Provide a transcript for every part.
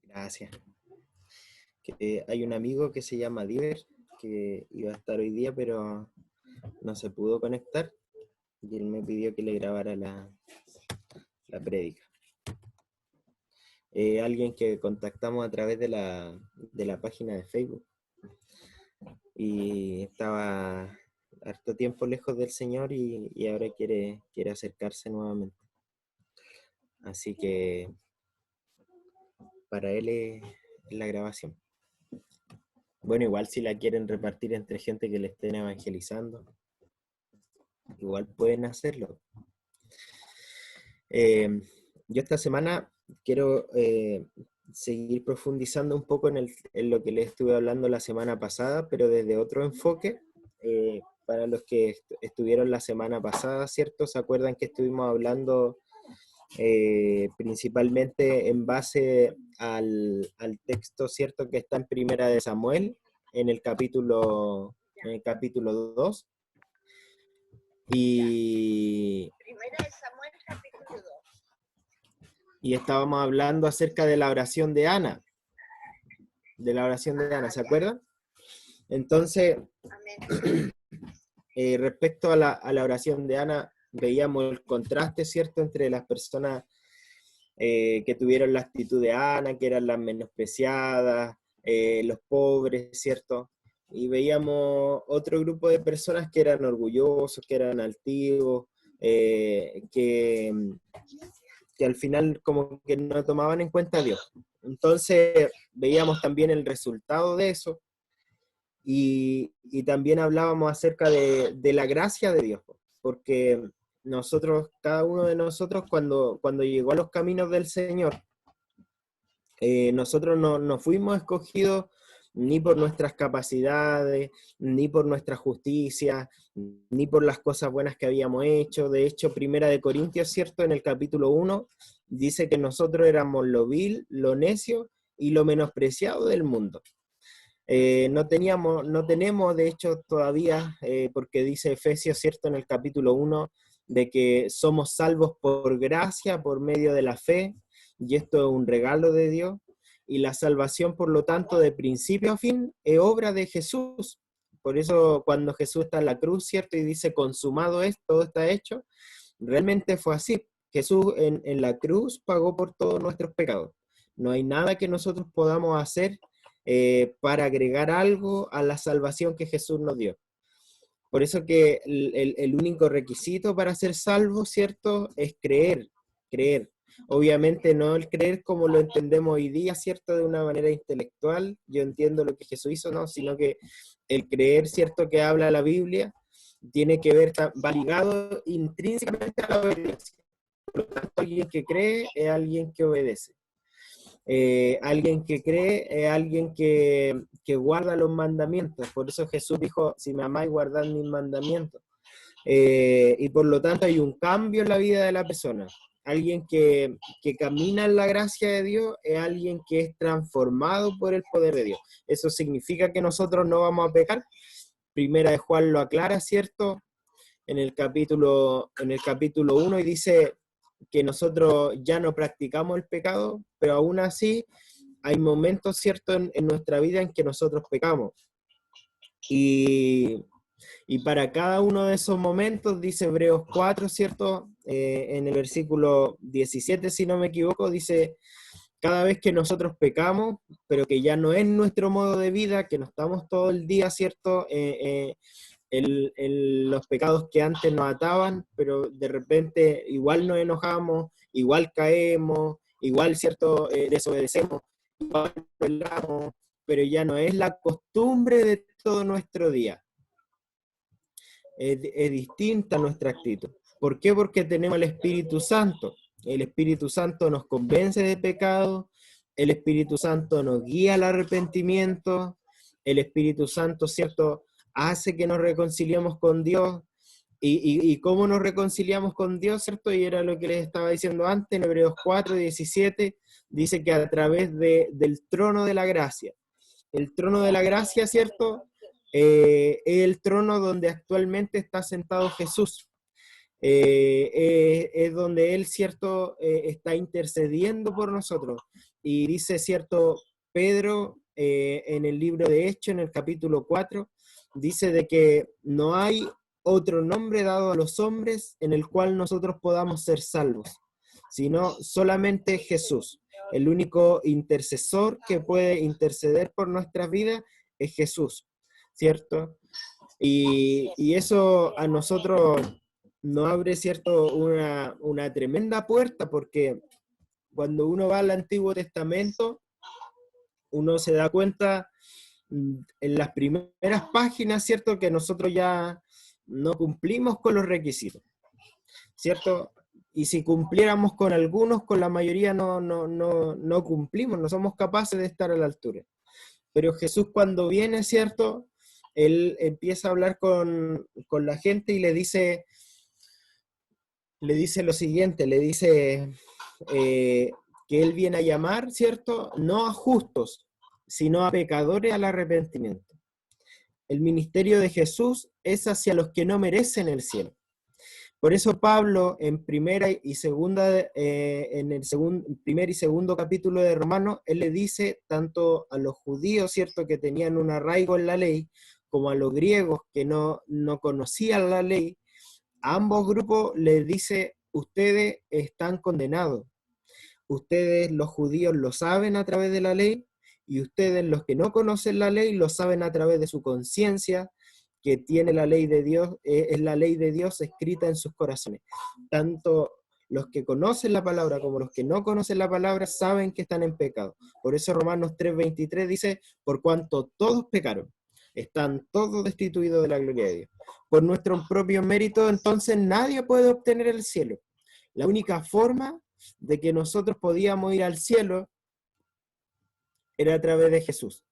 Gracias. Hay un amigo que se llama Diver, que iba a estar hoy día, pero no se pudo conectar, y él me pidió que le grabara la prédica. Alguien que contactamos a través de la página de Facebook, y estaba harto tiempo lejos del Señor y ahora quiere acercarse nuevamente. Así que para él es la grabación. Bueno, igual si la quieren repartir entre gente que le estén evangelizando, igual pueden hacerlo. Yo esta semana quiero seguir profundizando un poco en lo que les estuve hablando la semana pasada, pero desde otro enfoque. Para los que estuvieron la semana pasada, ¿cierto? ¿Se acuerdan que estuvimos hablando principalmente en base al texto, ¿cierto? Que está en Primera de Samuel, en el capítulo 2. Primera de Samuel, capítulo 2. Y estábamos hablando acerca de la oración de Ana. ¿Se acuerdan? Entonces, respecto a la oración de Ana, veíamos el contraste, ¿cierto?, entre las personas que tuvieron la actitud de Ana, que eran las menospreciadas, los pobres, ¿cierto? Y veíamos otro grupo de personas que eran orgullosos, que eran altivos, que al final como que no tomaban en cuenta a Dios. Entonces veíamos también el resultado de eso, y también hablábamos acerca de la gracia de Dios, porque nosotros, cada uno de nosotros, cuando llegó a los caminos del Señor, nosotros no fuimos escogidos ni por nuestras capacidades, ni por nuestra justicia, ni por las cosas buenas que habíamos hecho. De hecho, Primera de Corintios, ¿cierto?, en el capítulo 1, dice que nosotros éramos lo vil, lo necio y lo menospreciado del mundo. No tenemos, de hecho, todavía, porque dice Efesios, ¿cierto?, en el capítulo 1, de que somos salvos por gracia, por medio de la fe, y esto es un regalo de Dios, y la salvación, por lo tanto, de principio a fin, es obra de Jesús. Por eso, cuando Jesús está en la cruz, ¿cierto?, y dice, consumado es, todo está hecho, realmente fue así. Jesús en la cruz pagó por todos nuestros pecados. No hay nada que nosotros podamos hacer para agregar algo a la salvación que Jesús nos dio. Por eso que el único requisito para ser salvo, ¿cierto?, es creer. Obviamente no el creer como lo entendemos hoy día, ¿cierto?, de una manera intelectual, yo entiendo lo que Jesús hizo, no, sino que el creer, ¿cierto?, que habla la Biblia, tiene que ver, va ligado intrínsecamente a la obediencia. Por lo tanto, alguien que cree es alguien que obedece. Alguien que cree es alguien que guarda los mandamientos. Por eso Jesús dijo, si me amáis, guardad mis mandamientos. Y por lo tanto hay un cambio en la vida de la persona. Alguien que camina en la gracia de Dios es alguien que es transformado por el poder de Dios. Eso significa que nosotros no vamos a pecar. Primera de Juan lo aclara, ¿cierto?, en el capítulo 1, y dice que nosotros ya no practicamos el pecado, pero aún así hay momentos, ¿cierto?, en nuestra vida en que nosotros pecamos. Y para cada uno de esos momentos, dice Hebreos 4, ¿cierto?, en el versículo 17, si no me equivoco, dice, cada vez que nosotros pecamos, pero que ya no es nuestro modo de vida, que no estamos todo el día, ¿cierto?, los pecados que antes nos ataban, pero de repente igual nos enojamos, igual caemos, igual, ¿cierto?, desobedecemos, igual peleamos, pero ya no es la costumbre de todo nuestro día. Es distinta nuestra actitud. ¿Por qué? Porque tenemos el Espíritu Santo. El Espíritu Santo nos convence de pecado, el Espíritu Santo nos guía al arrepentimiento, el Espíritu Santo, ¿cierto?, hace que nos reconciliemos con Dios. ¿Y cómo nos reconciliamos con Dios, cierto? Y era lo que les estaba diciendo antes, en Hebreos 4, 17, dice que a través del trono de la gracia. El trono de la gracia, ¿cierto?, es el trono donde actualmente está sentado Jesús. es donde Él, ¿cierto?, está intercediendo por nosotros. Y dice, ¿cierto?, Pedro, en el libro de Hechos, en el capítulo 4, dice de que no hay otro nombre dado a los hombres en el cual nosotros podamos ser salvos, sino solamente Jesús. El único intercesor que puede interceder por nuestras vidas es Jesús, ¿cierto? Y eso a nosotros nos abre, ¿cierto?, una tremenda puerta, porque cuando uno va al Antiguo Testamento, uno se da cuenta en las primeras páginas, ¿cierto?, que nosotros ya no cumplimos con los requisitos, ¿cierto? Y si cumpliéramos con algunos, con la mayoría no cumplimos, no somos capaces de estar a la altura. Pero Jesús cuando viene, ¿cierto?, Él empieza a hablar con la gente y le dice lo siguiente, le dice que Él viene a llamar, ¿cierto?, no a justos, sino a pecadores al arrepentimiento. El ministerio de Jesús es hacia los que no merecen el cielo. Por eso Pablo en primera y segunda, en el primer y segundo capítulo de Romanos, él le dice tanto a los judíos, ¿cierto?, que tenían un arraigo en la ley, como a los griegos que no conocían la ley, a ambos grupos les dice, ustedes están condenados. Ustedes, los judíos, lo saben a través de la ley, y ustedes, los que no conocen la ley, lo saben a través de su conciencia, que tiene la ley de Dios, es la ley de Dios escrita en sus corazones. Tanto los que conocen la palabra como los que no conocen la palabra saben que están en pecado. Por eso Romanos 3:23 dice, por cuanto todos pecaron, están todos destituidos de la gloria de Dios. Por nuestro propio mérito, entonces nadie puede obtener el cielo. La única forma de que nosotros podíamos ir al cielo era a través de Jesús.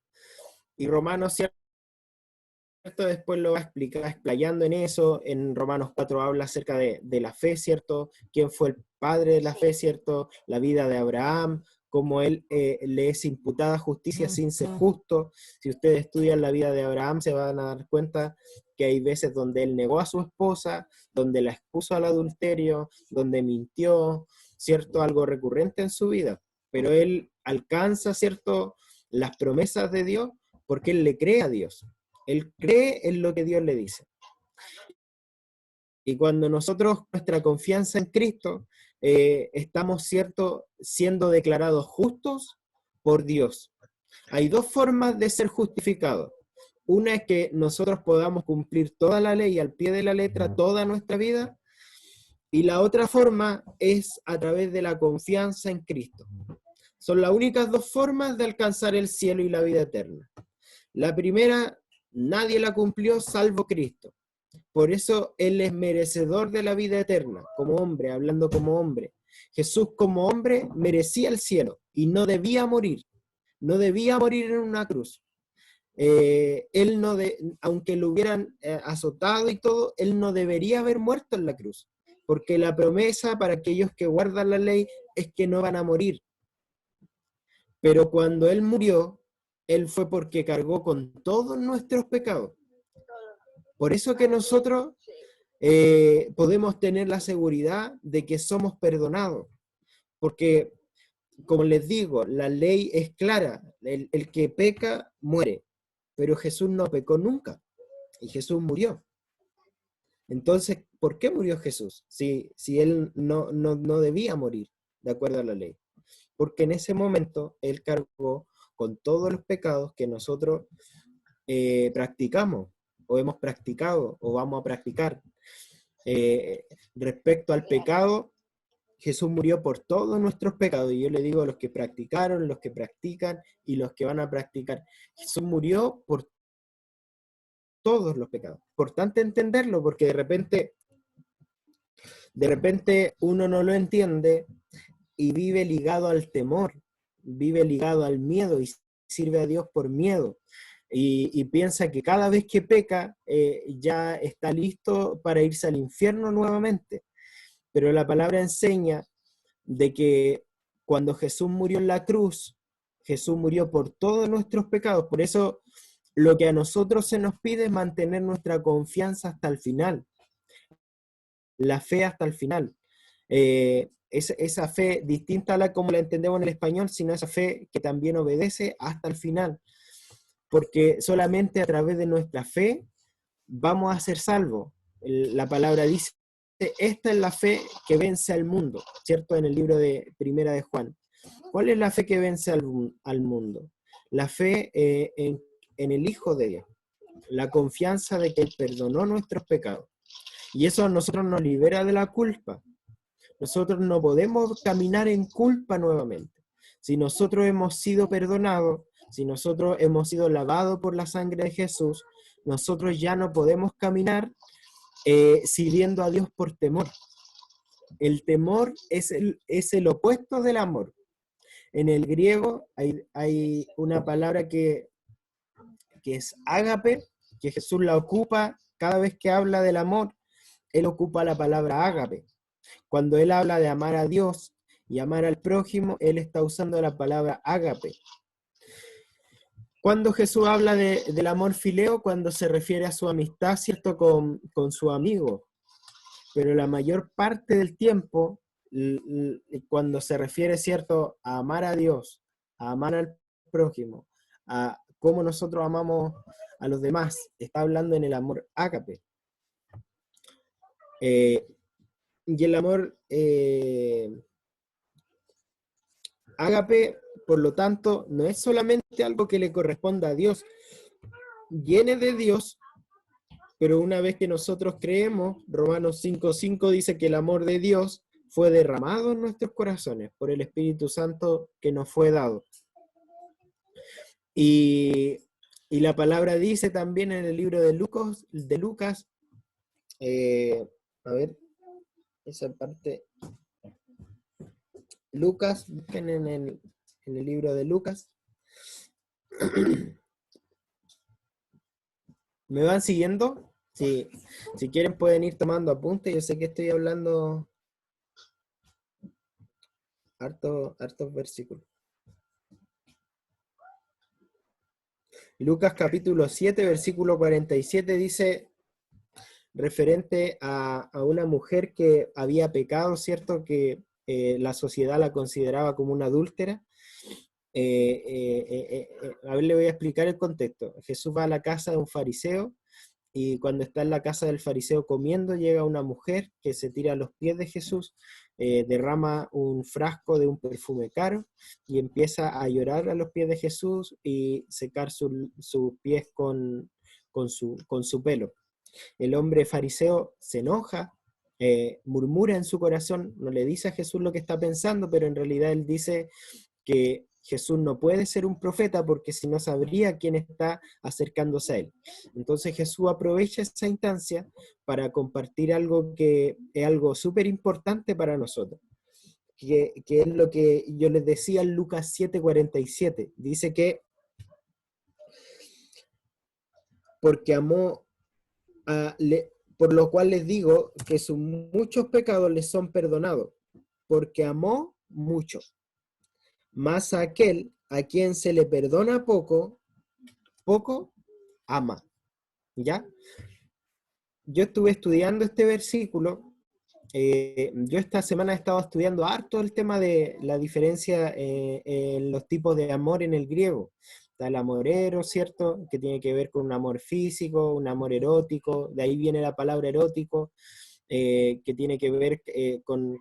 Y Romanos, ¿cierto?, después lo va a explicar, explayando en eso. En Romanos 4 habla acerca de la fe, ¿cierto? ¿Quién fue el padre de la fe, ¿cierto? La vida de Abraham, cómo él le es imputada justicia sin ser justo. Si ustedes estudian la vida de Abraham, se van a dar cuenta que hay veces donde él negó a su esposa, donde la expuso al adulterio, donde mintió, ¿cierto? Algo recurrente en su vida. Pero él alcanza, ¿cierto?, las promesas de Dios porque él le cree a Dios. Él cree en lo que Dios le dice. Y cuando nosotros, nuestra confianza en Cristo, estamos, ¿cierto?, siendo declarados justos por Dios. Hay dos formas de ser justificados. Una es que nosotros podamos cumplir toda la ley al pie de la letra toda nuestra vida, y la otra forma es a través de la confianza en Cristo. Son las únicas dos formas de alcanzar el cielo y la vida eterna. La primera, nadie la cumplió salvo Cristo. Por eso Él es merecedor de la vida eterna, como hombre, hablando como hombre. Jesús como hombre merecía el cielo y no debía morir. No debía morir en una cruz. Él no aunque lo hubieran azotado y todo, Él no debería haber muerto en la cruz. Porque la promesa para aquellos que guardan la ley es que no van a morir. Pero cuando Él murió, Él fue porque cargó con todos nuestros pecados. Por eso que nosotros podemos tener la seguridad de que somos perdonados. Porque, como les digo, la ley es clara. El que peca, muere. Pero Jesús no pecó nunca. Y Jesús murió. Entonces, ¿por qué murió Jesús? Si Él no debía morir, de acuerdo a la ley. Porque en ese momento Él cargó con todos los pecados que nosotros practicamos, o hemos practicado, o vamos a practicar. Respecto al pecado, Jesús murió por todos nuestros pecados, y yo le digo a los que practicaron, los que practican y los que van a practicar, Jesús murió por todos los pecados. Importante entenderlo, porque de repente uno no lo entiende y vive ligado al temor, vive ligado al miedo y sirve a Dios por miedo. Y piensa que cada vez que peca ya está listo para irse al infierno nuevamente. Pero la palabra enseña de que cuando Jesús murió en la cruz, Jesús murió por todos nuestros pecados. Por eso lo que a nosotros se nos pide es mantener nuestra confianza hasta el final. la fe hasta el final. Esa fe distinta a la como la entendemos en el español, sino esa fe que también obedece hasta el final, porque solamente a través de nuestra fe vamos a ser salvos. La palabra dice, esta es la fe que vence al mundo, ¿cierto? En el libro de Primera de Juan. ¿Cuál es la fe que vence al mundo? La fe en el Hijo de Dios, la confianza de que Él perdonó nuestros pecados. Y eso a nosotros nos libera de la culpa. Nosotros no podemos caminar en culpa nuevamente. Si nosotros hemos sido perdonados, si nosotros hemos sido lavados por la sangre de Jesús, nosotros ya no podemos caminar sirviendo a Dios por temor. El temor es el opuesto del amor. En el griego hay una palabra que es ágape, que Jesús la ocupa cada vez que habla del amor. Él ocupa la palabra ágape. Cuando él habla de amar a Dios y amar al prójimo, él está usando la palabra ágape. Cuando Jesús habla del amor fileo, cuando se refiere a su amistad, ¿cierto?, con su amigo. Pero la mayor parte del tiempo, cuando se refiere, ¿cierto?, a amar a Dios, a amar al prójimo, a cómo nosotros amamos a los demás, está hablando en el amor ágape. Y el amor ágape, por lo tanto, no es solamente algo que le corresponda a Dios, viene de Dios, pero una vez que nosotros creemos, Romanos 5:5 dice que el amor de Dios fue derramado en nuestros corazones por el Espíritu Santo que nos fue dado. Y la palabra dice también en el libro de Lucas, a ver, esa parte, Lucas, busquen en el libro de Lucas. ¿Me van siguiendo? Sí. Si quieren pueden ir tomando apuntes. Yo sé que estoy hablando hartos versículos. Lucas capítulo 7, versículo 47 dice, referente a una mujer que había pecado, ¿cierto? Que la sociedad la consideraba como una adúltera. A ver, le voy a explicar el contexto. Jesús va a la casa de un fariseo y cuando está en la casa del fariseo comiendo, llega una mujer que se tira a los pies de Jesús, derrama un frasco de un perfume caro y empieza a llorar a los pies de Jesús y secar sus pies con su pelo. El hombre fariseo se enoja, murmura en su corazón, no le dice a Jesús lo que está pensando, pero en realidad él dice que Jesús no puede ser un profeta porque si no sabría quién está acercándose a él. Entonces Jesús aprovecha esa instancia para compartir algo que es algo súper importante para nosotros, que es lo que yo les decía en Lucas 7:47. Dice que porque amó por lo cual les digo que sus muchos pecados les son perdonados, porque amó mucho. Mas a aquel a quien se le perdona poco, poco ama. ¿Ya? Yo estuve estudiando este versículo. Yo esta semana he estado estudiando harto el tema de la diferencia en los tipos de amor en el griego. Está el amor eros, ¿cierto? Que tiene que ver con un amor físico, un amor erótico, de ahí viene la palabra erótico, que tiene que ver con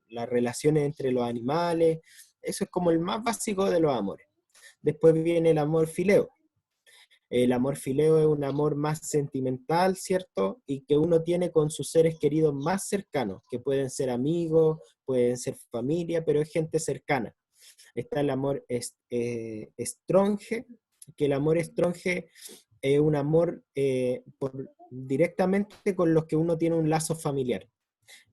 las relaciones entre los animales. Eso es como el más básico de los amores. Después viene el amor fileo. El amor fileo es un amor más sentimental, ¿cierto? Y que uno tiene con sus seres queridos más cercanos, que pueden ser amigos, pueden ser familia, pero es gente cercana. Está el amor estronge, que el amor estronge es un amor directamente con los que uno tiene un lazo familiar.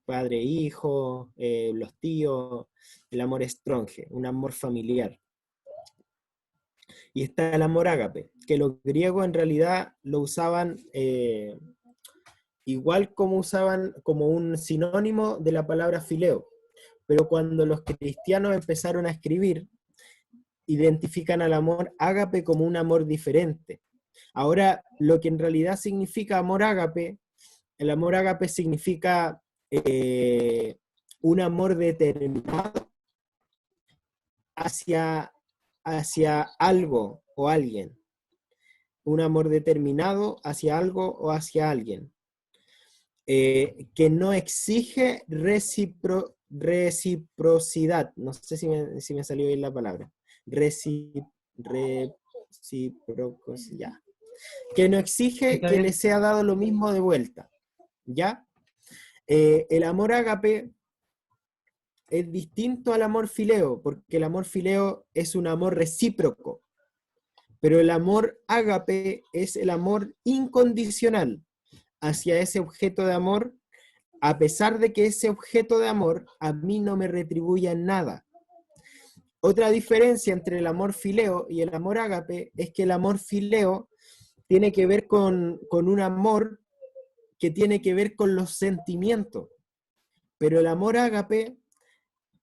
Padre, hijo, los tíos, el amor estronge, un amor familiar. Y está el amor ágape, que los griegos en realidad lo usaban igual como usaban como un sinónimo de la palabra fileo. Pero cuando los cristianos empezaron a escribir, identifican al amor ágape como un amor diferente. Ahora, lo que en realidad significa amor ágape El amor ágape significa un amor determinado hacia algo o alguien. Un amor determinado hacia algo o hacia alguien. Que no exige reciprocidad. No sé si me salió bien la palabra. Reciprocidad. Ya. Que no exige ¿Está que le bien? sea dado lo mismo de vuelta. ¿Ya? El amor ágape es distinto al amor fileo, porque el amor fileo es un amor recíproco, pero el amor ágape es el amor incondicional hacia ese objeto de amor, a pesar de que ese objeto de amor a mí no me retribuya nada. Otra diferencia entre el amor fileo y el amor ágape es que el amor fileo tiene que ver con un amor que tiene que ver con los sentimientos, pero el amor ágape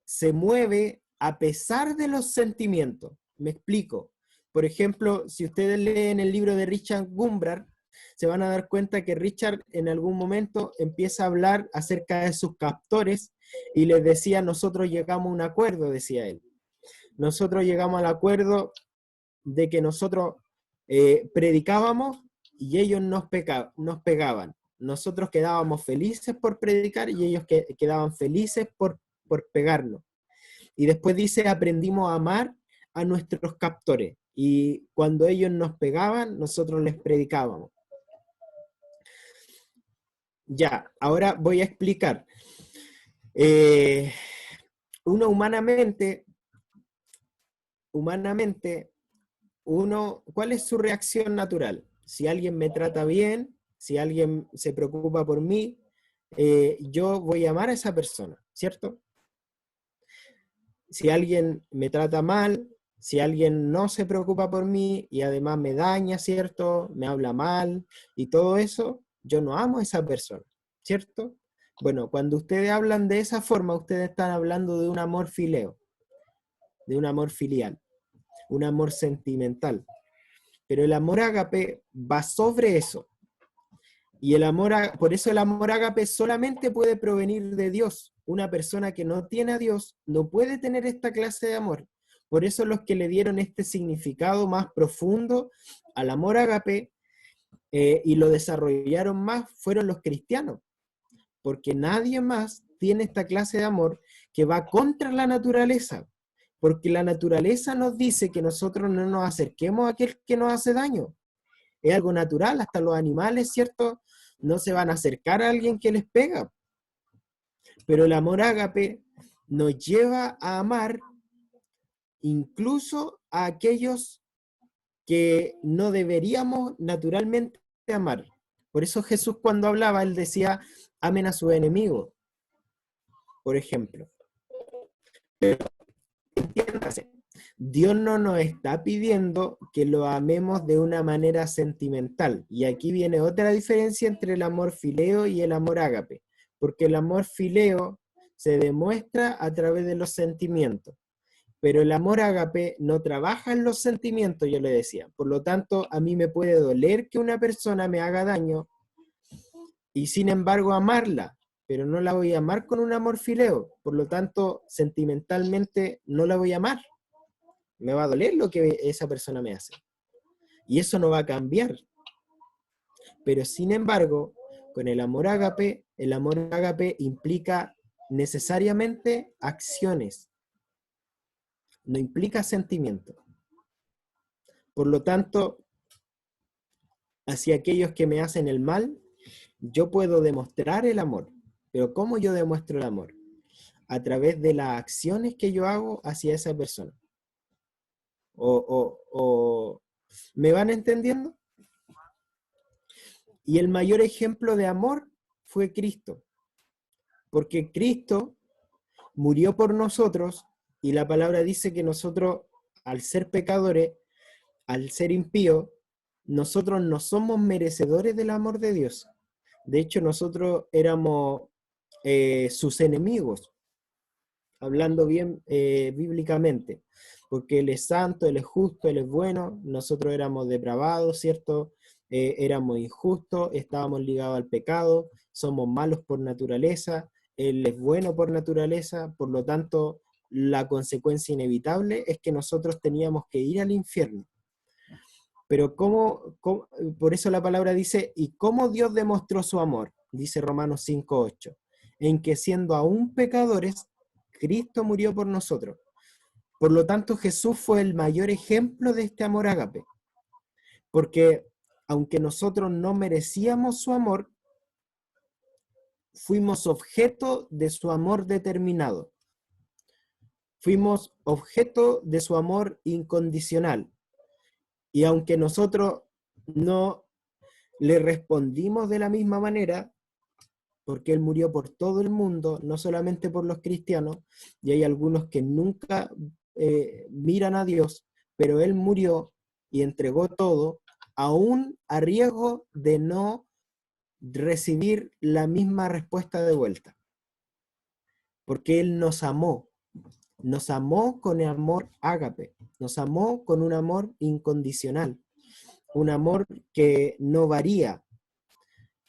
se mueve a pesar de los sentimientos. Me explico. Por ejemplo, si ustedes leen el libro de Richard Gumbrand, se van a dar cuenta que Richard en algún momento empieza a hablar acerca de sus captores y les decía, nosotros llegamos a un acuerdo, decía él. Nosotros llegamos al acuerdo de que nosotros predicábamos y ellos nos pegaban. Nosotros quedábamos felices por predicar y ellos quedaban felices por pegarnos. Y después dice, aprendimos a amar a nuestros captores. Y cuando ellos nos pegaban, nosotros les predicábamos. Ya, ahora voy a explicar. Uno humanamente, ¿cuál es su reacción natural? Si alguien me trata bien, si alguien se preocupa por mí, yo voy a amar a esa persona, ¿cierto? Si alguien me trata mal, si alguien no se preocupa por mí y además me daña, ¿cierto? Me habla mal y todo eso, yo no amo a esa persona, ¿cierto? Bueno, cuando ustedes hablan de esa forma, ustedes están hablando de un amor fileo, de un amor filial, un amor sentimental. Pero el amor ágape va sobre eso. Y por eso el amor ágape solamente puede provenir de Dios. Una persona que no tiene a Dios no puede tener esta clase de amor. Por eso los que le dieron este significado más profundo al amor ágape y lo desarrollaron más fueron los cristianos. Porque nadie más tiene esta clase de amor que va contra la naturaleza. Porque la naturaleza nos dice que nosotros no nos acerquemos a aquel que nos hace daño. Es algo natural, hasta los animales, ¿cierto? No se van a acercar a alguien que les pega. Pero el amor ágape nos lleva a amar incluso a aquellos que no deberíamos naturalmente amar. Por eso Jesús cuando hablaba, él decía, amen a sus enemigos, por ejemplo. Pero entiéndase, Dios no nos está pidiendo que lo amemos de una manera sentimental. Y aquí viene otra diferencia entre el amor fileo y el amor ágape. Porque el amor fileo se demuestra a través de los sentimientos. Pero el amor ágape no trabaja en los sentimientos, yo le decía. Por lo tanto, a mí me puede doler que una persona me haga daño y sin embargo amarla, pero no la voy a amar con un amor fileo. Por lo tanto, sentimentalmente no la voy a amar. Me va a doler lo que esa persona me hace. Y eso no va a cambiar. Pero sin embargo, con el amor ágape implica necesariamente acciones, no implica sentimiento. Por lo tanto, hacia aquellos que me hacen el mal, yo puedo demostrar el amor. Pero ¿cómo yo demuestro el amor? A través de las acciones que yo hago hacia esa persona. ¿Me van entendiendo? Y el mayor ejemplo de amor fue Cristo. Porque Cristo murió por nosotros y la palabra dice que nosotros, al ser pecadores, al ser impíos, nosotros no somos merecedores del amor de Dios. De hecho, nosotros éramos sus enemigos, hablando bien bíblicamente, porque Él es santo, Él es justo, Él es bueno, nosotros éramos depravados, ¿cierto? éramos injustos, estábamos ligados al pecado, somos malos por naturaleza, Él es bueno por naturaleza, por lo tanto, la consecuencia inevitable es que nosotros teníamos que ir al infierno. Pero por eso la palabra dice, ¿y cómo Dios demostró su amor? Dice Romanos 5:8, en que siendo aún pecadores, Cristo murió por nosotros. Por lo tanto, Jesús fue el mayor ejemplo de este amor ágape, porque aunque nosotros no merecíamos su amor, fuimos objeto de su amor determinado. Fuimos objeto de su amor incondicional. Y aunque nosotros no le respondimos de la misma manera, porque Él murió por todo el mundo, no solamente por los cristianos, y hay algunos que nunca miran a Dios, pero Él murió y entregó todo, aún a riesgo de no recibir la misma respuesta de vuelta, porque Él nos amó con el amor ágape, nos amó con un amor incondicional, un amor que no varía,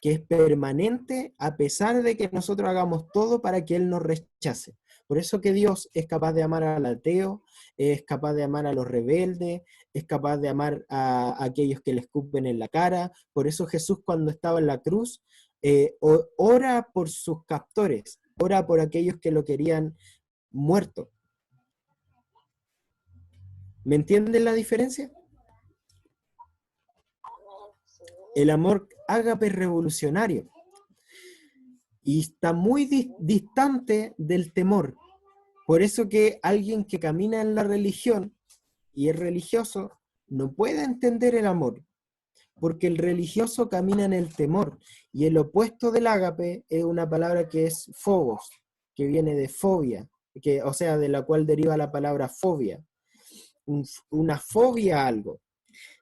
que es permanente a pesar de que nosotros hagamos todo para que Él nos rechace. Por eso que Dios es capaz de amar al ateo, es capaz de amar a los rebeldes, es capaz de amar a aquellos que le escupen en la cara. Por eso Jesús, cuando estaba en la cruz, ora por sus captores, ora por aquellos que lo querían muerto. ¿Me entienden la diferencia? El amor ágape es revolucionario y está muy distante del temor. Por eso que alguien que camina en la religión y es religioso no puede entender el amor, porque el religioso camina en el temor, y el opuesto del ágape es una palabra que es phobos, que viene de fobia, o sea, de la cual deriva la palabra fobia, una fobia a algo.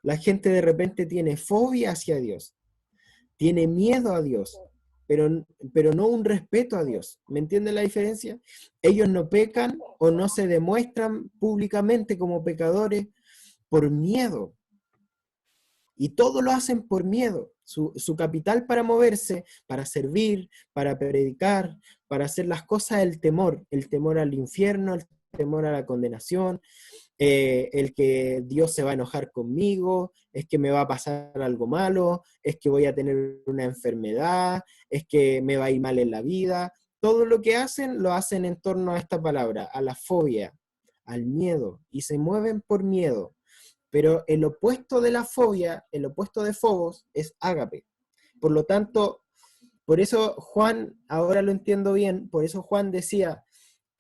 La gente de repente tiene fobia hacia Dios, tiene miedo a Dios, pero no un respeto a Dios. ¿Me entienden la diferencia? Ellos no pecan o no se demuestran públicamente como pecadores por miedo. Y todo lo hacen por miedo. Su capital para moverse, para servir, para predicar, para hacer las cosas, el temor al infierno, el temor a la condenación, el que Dios se va a enojar conmigo, es que me va a pasar algo malo, es que voy a tener una enfermedad, es que me va a ir mal en la vida. Todo lo que hacen, lo hacen en torno a esta palabra, a la fobia, al miedo, y se mueven por miedo. Pero el opuesto de la fobia, el opuesto de phobos, es ágape. Por lo tanto, por eso Juan, ahora lo entiendo bien, por eso Juan decía,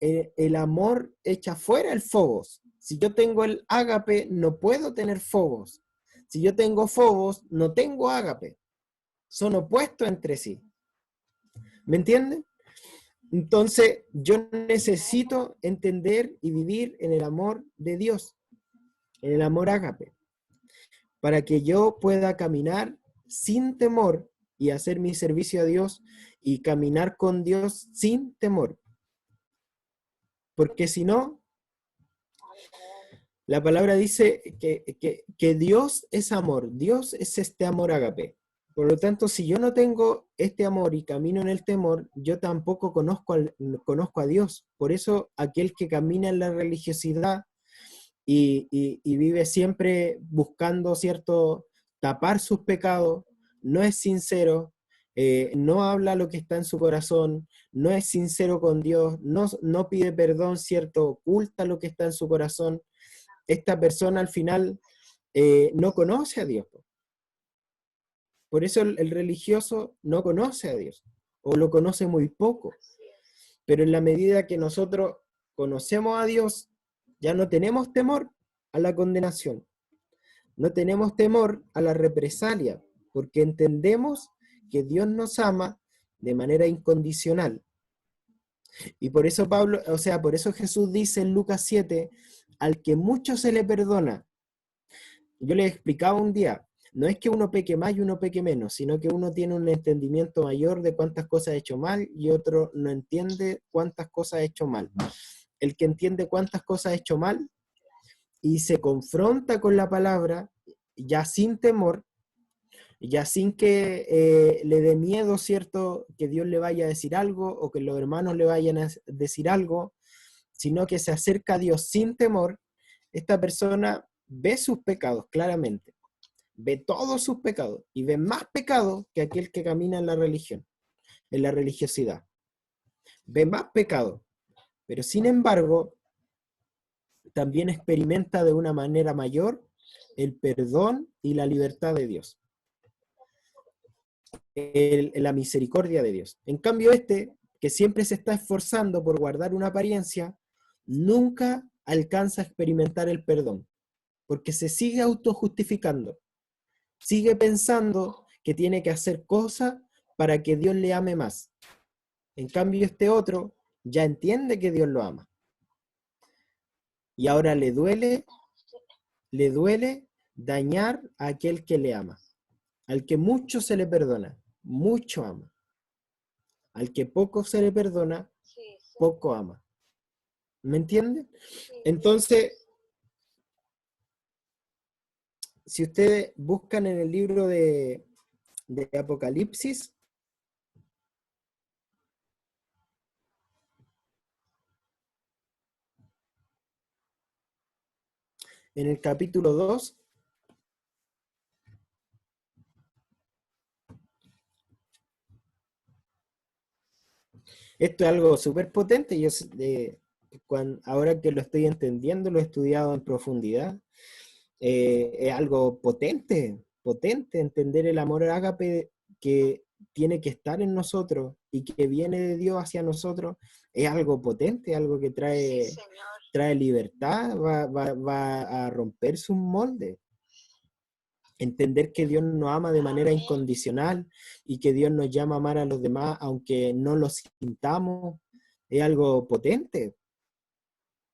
el amor echa fuera el phobos. Si yo tengo el ágape, no puedo tener phobos. Si yo tengo phobos, no tengo ágape. Son opuestos entre sí. ¿Me entienden? Entonces, yo necesito entender y vivir en el amor de Dios, en el amor ágape, para que yo pueda caminar sin temor y hacer mi servicio a Dios y caminar con Dios sin temor. Porque si no, la palabra dice que Dios es amor, Dios es este amor ágape. Por lo tanto, si yo no tengo este amor y camino en el temor, yo tampoco conozco a Dios. Por eso aquel que camina en la religiosidad y vive siempre buscando, ¿cierto?, tapar sus pecados, no es sincero, no habla lo que está en su corazón, no es sincero con Dios, no pide perdón, ¿cierto?, oculta lo que está en su corazón. Esta persona al final no conoce a Dios. Por eso el religioso no conoce a Dios, o lo conoce muy poco. Pero en la medida que nosotros conocemos a Dios, ya no tenemos temor a la condenación, no tenemos temor a la represalia, porque entendemos que Dios nos ama de manera incondicional. Y por eso por eso Jesús dice en Lucas 7, al que mucho se le perdona. Yo les explicaba un día, no es que uno peque más y uno peque menos, sino que uno tiene un entendimiento mayor de cuántas cosas ha hecho mal y otro no entiende cuántas cosas ha hecho mal. El que entiende cuántas cosas ha hecho mal y se confronta con la palabra ya sin temor, ya sin que le dé miedo, ¿cierto?, que Dios le vaya a decir algo o que los hermanos le vayan a decir algo, sino que se acerca a Dios sin temor, esta persona ve sus pecados claramente, ve todos sus pecados y ve más pecados que aquel que camina en la religión, en la religiosidad. Ve más pecados, pero sin embargo también experimenta de una manera mayor el perdón y la libertad de Dios, la misericordia de Dios. En cambio que siempre se está esforzando por guardar una apariencia, nunca alcanza a experimentar el perdón, porque se sigue autojustificando, sigue pensando que tiene que hacer cosas para que Dios le ame más. En cambio este otro ya entiende que Dios lo ama. Y ahora le duele dañar a aquel que le ama. Al que mucho se le perdona, mucho ama. Al que poco se le perdona, poco ama. ¿Me entiende? Entonces, si ustedes buscan en el libro de Apocalipsis, en el capítulo 2, esto es algo súper potente. Yo, ahora que lo estoy entendiendo, lo he estudiado en profundidad, es algo potente, potente entender el amor ágape que tiene que estar en nosotros y que viene de Dios hacia nosotros. Es algo potente, algo que trae libertad, va a romper sus moldes. Entender que Dios nos ama de manera incondicional y que Dios nos llama a amar a los demás aunque no lo sintamos, es algo potente,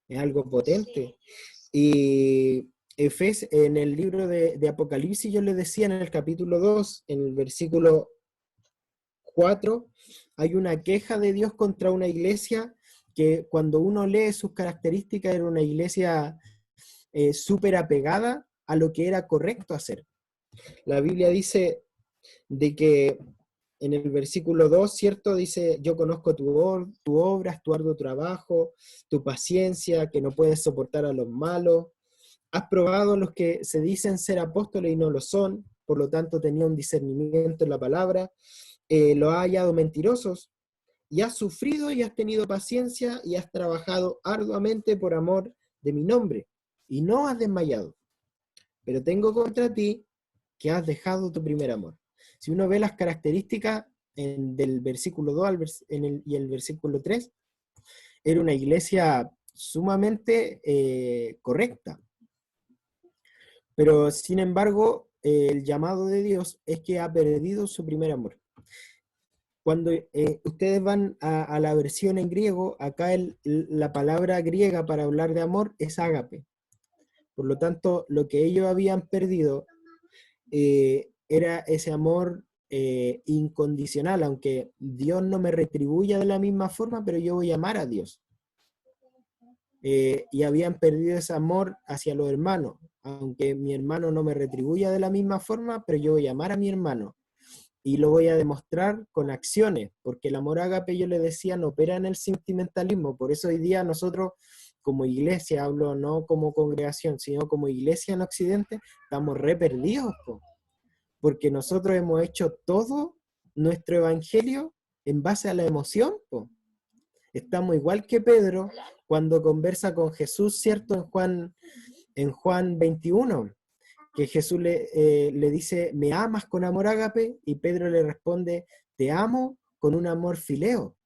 es algo potente. Y en el libro de Apocalipsis yo les decía en el capítulo 2, en el versículo 4, hay una queja de Dios contra una iglesia que cuando uno lee sus características era una iglesia súper apegada a lo que era correcto hacer. La Biblia dice de que en el versículo 2, ¿cierto? Dice, yo conozco tu obras, tu arduo trabajo, tu paciencia, que no puedes soportar a los malos. Has probado a los que se dicen ser apóstoles y no lo son, por lo tanto tenía un discernimiento en la palabra. Lo has hallado mentirosos, y has sufrido y has tenido paciencia y has trabajado arduamente por amor de mi nombre, y no has desmayado. Pero tengo contra ti que has dejado tu primer amor. Si uno ve las características del versículo 2 y el versículo 3, era una iglesia sumamente correcta. Pero sin embargo, el llamado de Dios es que ha perdido su primer amor. Cuando ustedes van a la versión en griego, acá la palabra griega para hablar de amor es ágape. Por lo tanto, lo que ellos habían perdido era ese amor incondicional, aunque Dios no me retribuya de la misma forma, pero yo voy a amar a Dios. Y habían perdido ese amor hacia los hermanos, aunque mi hermano no me retribuya de la misma forma, pero yo voy a amar a mi hermano. Y lo voy a demostrar con acciones, porque el amor ágape, yo le decía, no opera en el sentimentalismo. Por eso hoy día nosotros, como iglesia, hablo no como congregación, sino como iglesia en Occidente, estamos re perdidos, porque nosotros hemos hecho todo nuestro evangelio en base a la emoción, po. Estamos igual que Pedro cuando conversa con Jesús, ¿cierto? En Juan 21, que Jesús le dice, ¿me amas con amor ágape? Y Pedro le responde, te amo con un amor fileo.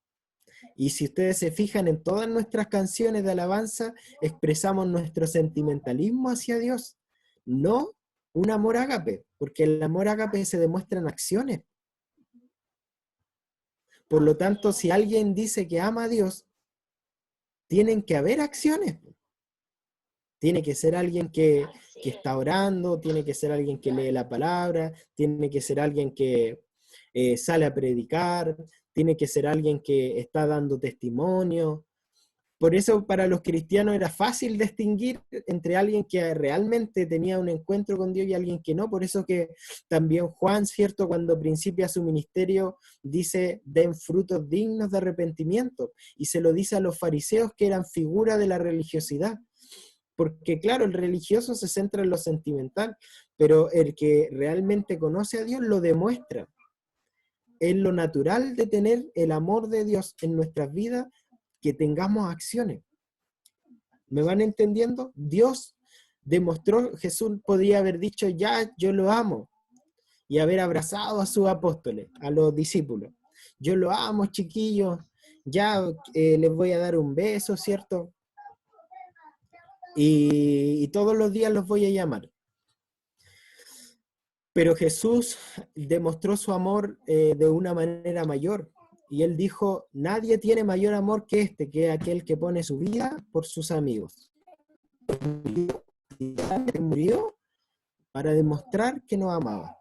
Y si ustedes se fijan en todas nuestras canciones de alabanza, expresamos nuestro sentimentalismo hacia Dios, no un amor ágape, porque el amor ágape se demuestra en acciones. Por lo tanto, si alguien dice que ama a Dios, tienen que haber acciones. Tiene que ser alguien que está orando, tiene que ser alguien que lee la palabra, tiene que ser alguien que sale a predicar, tiene que ser alguien que está dando testimonio, Por eso para los cristianos era fácil distinguir entre alguien que realmente tenía un encuentro con Dios y alguien que no. Por eso que también Juan, ¿cierto?, cuando principia su ministerio, dice, den frutos dignos de arrepentimiento. Y se lo dice a los fariseos, que eran figura de la religiosidad. Porque claro, el religioso se centra en lo sentimental, pero el que realmente conoce a Dios lo demuestra. Es lo natural de tener el amor de Dios en nuestras vidas, que tengamos acciones. ¿Me van entendiendo? Dios demostró, Jesús podía haber dicho, ya, yo lo amo, y haber abrazado a sus apóstoles, a los discípulos. Yo lo amo, chiquillos, ya les voy a dar un beso, ¿cierto? Y todos los días los voy a llamar. Pero Jesús demostró su amor de una manera mayor. Y él dijo, nadie tiene mayor amor que este, que es aquel que pone su vida por sus amigos. Murió para demostrar que nos amaba.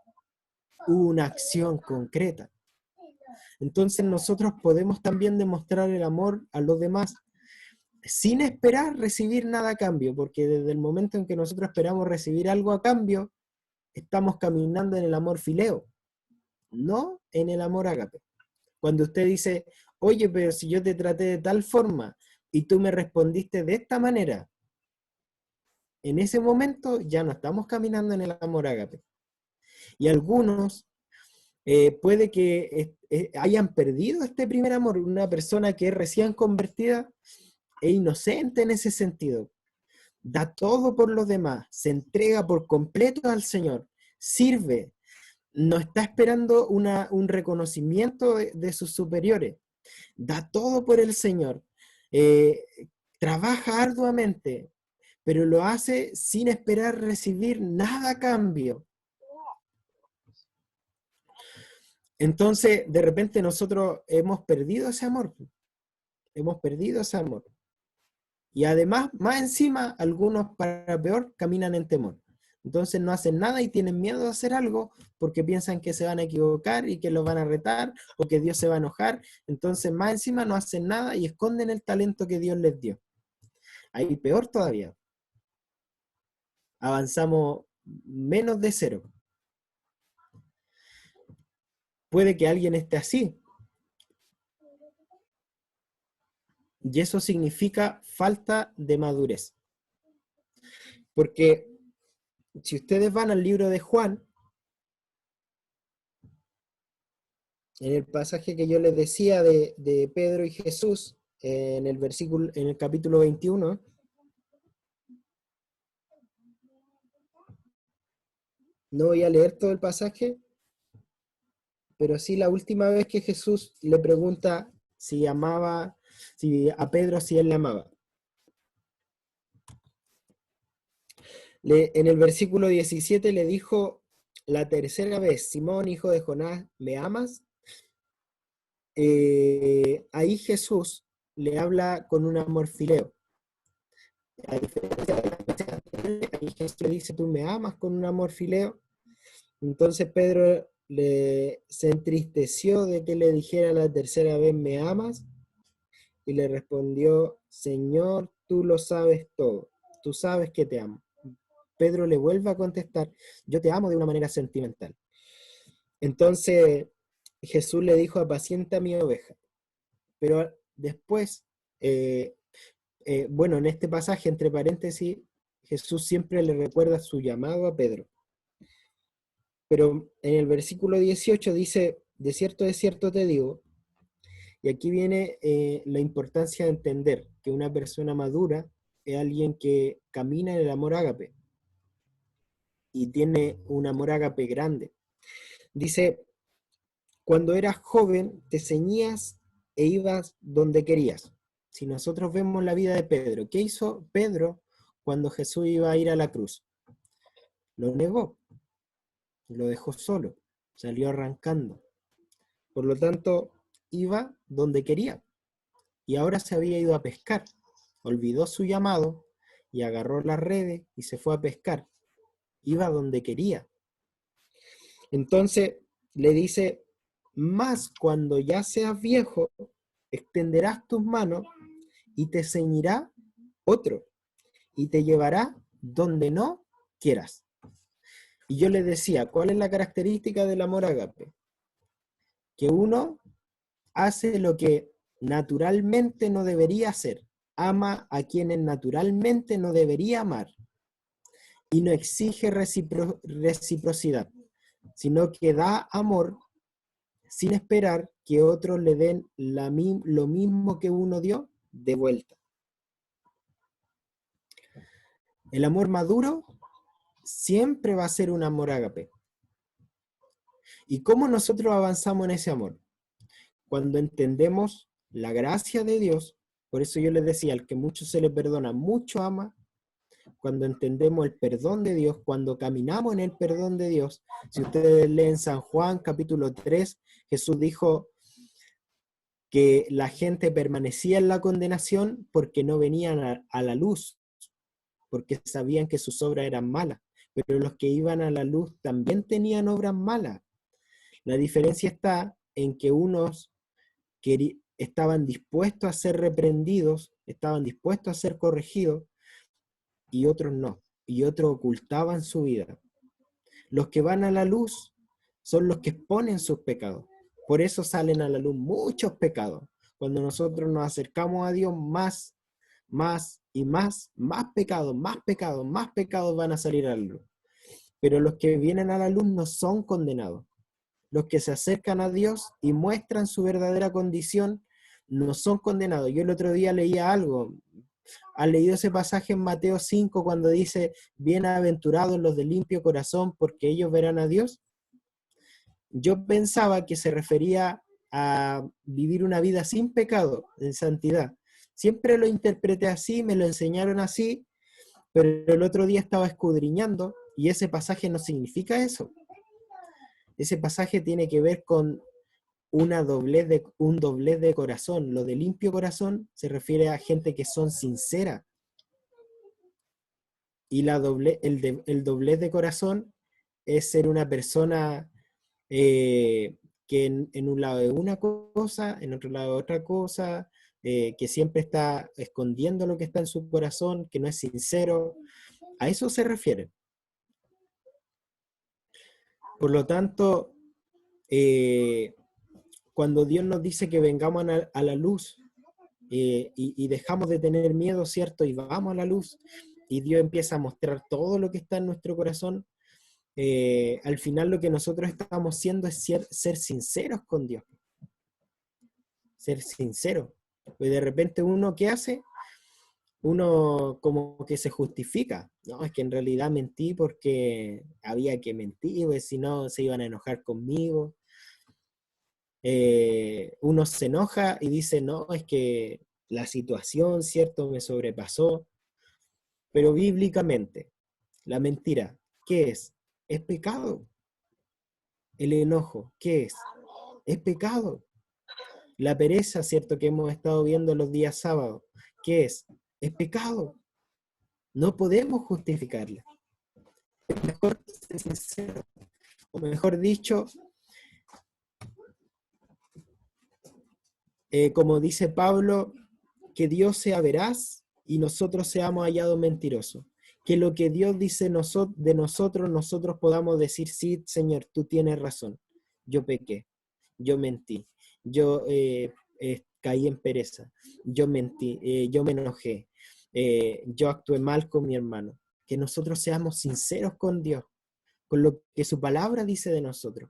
Hubo una acción concreta. Entonces nosotros podemos también demostrar el amor a los demás sin esperar recibir nada a cambio, porque desde el momento en que nosotros esperamos recibir algo a cambio, estamos caminando en el amor fileo, no en el amor ágape. Cuando usted dice, oye, pero si yo te traté de tal forma y tú me respondiste de esta manera, en ese momento ya no estamos caminando en el amor ágape. Y algunos puede que hayan perdido este primer amor. Una persona que es recién convertida es inocente en ese sentido. Da todo por los demás, se entrega por completo al Señor, sirve, no está esperando un reconocimiento de sus superiores, da todo por el Señor, eh, trabaja arduamente, pero lo hace sin esperar recibir nada a cambio. Entonces, de repente nosotros hemos perdido ese amor. Hemos perdido ese amor. Y además, más encima, algunos para peor caminan en temor. Entonces no hacen nada y tienen miedo de hacer algo porque piensan que se van a equivocar y que los van a retar o que Dios se va a enojar. Entonces más encima no hacen nada y esconden el talento que Dios les dio. Ahí peor todavía. Avanzamos menos de cero. Puede que alguien esté así. Y eso significa falta de madurez. Porque si ustedes van al libro de Juan, en el pasaje que yo les decía de Pedro y Jesús, en el capítulo 21, no voy a leer todo el pasaje, pero sí la última vez que Jesús le pregunta si amaba, si a Pedro si él le amaba. En el versículo 17 le dijo la tercera vez, Simón, hijo de Jonás, ¿me amas? Ahí Jesús le habla con un amor fileo. A diferencia de ahí Jesús le dice, ¿tú me amas con un amor fileo? Entonces Pedro se entristeció de que le dijera la tercera vez, ¿me amas? Y le respondió, Señor, tú lo sabes todo, tú sabes que te amo. Pedro le vuelve a contestar, yo te amo de una manera sentimental. Entonces Jesús le dijo, apacienta mi oveja. Pero después, bueno, en este pasaje, entre paréntesis, Jesús siempre le recuerda su llamado a Pedro. Pero en el versículo 18 dice, de cierto te digo, y aquí viene la importancia de entender que una persona madura es alguien que camina en el amor ágape y tiene un amor ágape grande. Dice, cuando eras joven te ceñías e ibas donde querías. Si nosotros vemos la vida de Pedro, ¿qué hizo Pedro cuando Jesús iba a ir a la cruz? Lo negó, lo dejó solo, salió arrancando. Por lo tanto, iba donde quería. Y ahora se había ido a pescar. Olvidó su llamado y agarró las redes y se fue a pescar. Iba donde quería. Entonces le dice, más cuando ya seas viejo, extenderás tus manos y te ceñirá otro, y te llevará donde no quieras. Y yo les decía, ¿cuál es la característica del amor ágape? Que uno hace lo que naturalmente no debería hacer, ama a quienes naturalmente no debería amar, y no exige reciprocidad, sino que da amor sin esperar que otros le den lo mismo que uno dio de vuelta. El amor maduro siempre va a ser un amor ágape. ¿Y cómo nosotros avanzamos en ese amor? Cuando entendemos la gracia de Dios, por eso yo les decía, al que mucho se le perdona, mucho ama. Cuando entendemos el perdón de Dios, cuando caminamos en el perdón de Dios, si ustedes leen San Juan capítulo 3, Jesús dijo que la gente permanecía en la condenación porque no venían a la luz, porque sabían que sus obras eran malas, pero los que iban a la luz también tenían obras malas. La diferencia está en que unos estaban dispuestos a ser reprendidos, estaban dispuestos a ser corregidos, y otros no, y otros ocultaban su vida. Los que van a la luz son los que exponen sus pecados. Por eso salen a la luz muchos pecados. Cuando nosotros nos acercamos a Dios, más y más pecados, más pecados van a salir a la luz. Pero los que vienen a la luz no son condenados. Los que se acercan a Dios y muestran su verdadera condición no son condenados. Yo el otro día leía algo. ¿Has leído ese pasaje en Mateo 5 cuando dice, bienaventurados los de limpio corazón porque ellos verán a Dios? Yo pensaba que se refería a vivir una vida sin pecado, en santidad. Siempre lo interpreté así, me lo enseñaron así, pero el otro día estaba escudriñando y ese pasaje no significa eso. Ese pasaje tiene que ver con un doblez de corazón. Lo de limpio corazón se refiere a gente que son sinceras. Y el doblez de corazón es ser una persona que en un lado de una cosa, en otro lado de otra cosa, que siempre está escondiendo lo que está en su corazón, que no es sincero. A eso se refiere. Por lo tanto, cuando Dios nos dice que vengamos a la luz y dejamos de tener miedo, ¿cierto? Y vamos a la luz y Dios empieza a mostrar todo lo que está en nuestro corazón, al final lo que nosotros estamos haciendo es ser sinceros con Dios. Ser sincero. Pues de repente uno, ¿qué hace? Uno como que se justifica. No, es que en realidad mentí porque había que mentir, pues si no se iban a enojar conmigo. Uno se enoja y dice, no, es que la situación, ¿cierto?, me sobrepasó. Pero bíblicamente, la mentira, ¿qué es? Es pecado. El enojo, ¿qué es? Es pecado. La pereza, ¿cierto?, que hemos estado viendo los días sábados, ¿qué es? Es pecado. No podemos justificarla. Es mejor ser sincero. O mejor dicho, como dice Pablo, que Dios sea veraz y nosotros seamos hallados mentirosos. Que lo que Dios dice de nosotros, nosotros podamos decir, sí, Señor, tú tienes razón. Yo pequé, yo mentí, yo caí en pereza, yo mentí, yo me enojé, yo actué mal con mi hermano. Que nosotros seamos sinceros con Dios, con lo que su palabra dice de nosotros.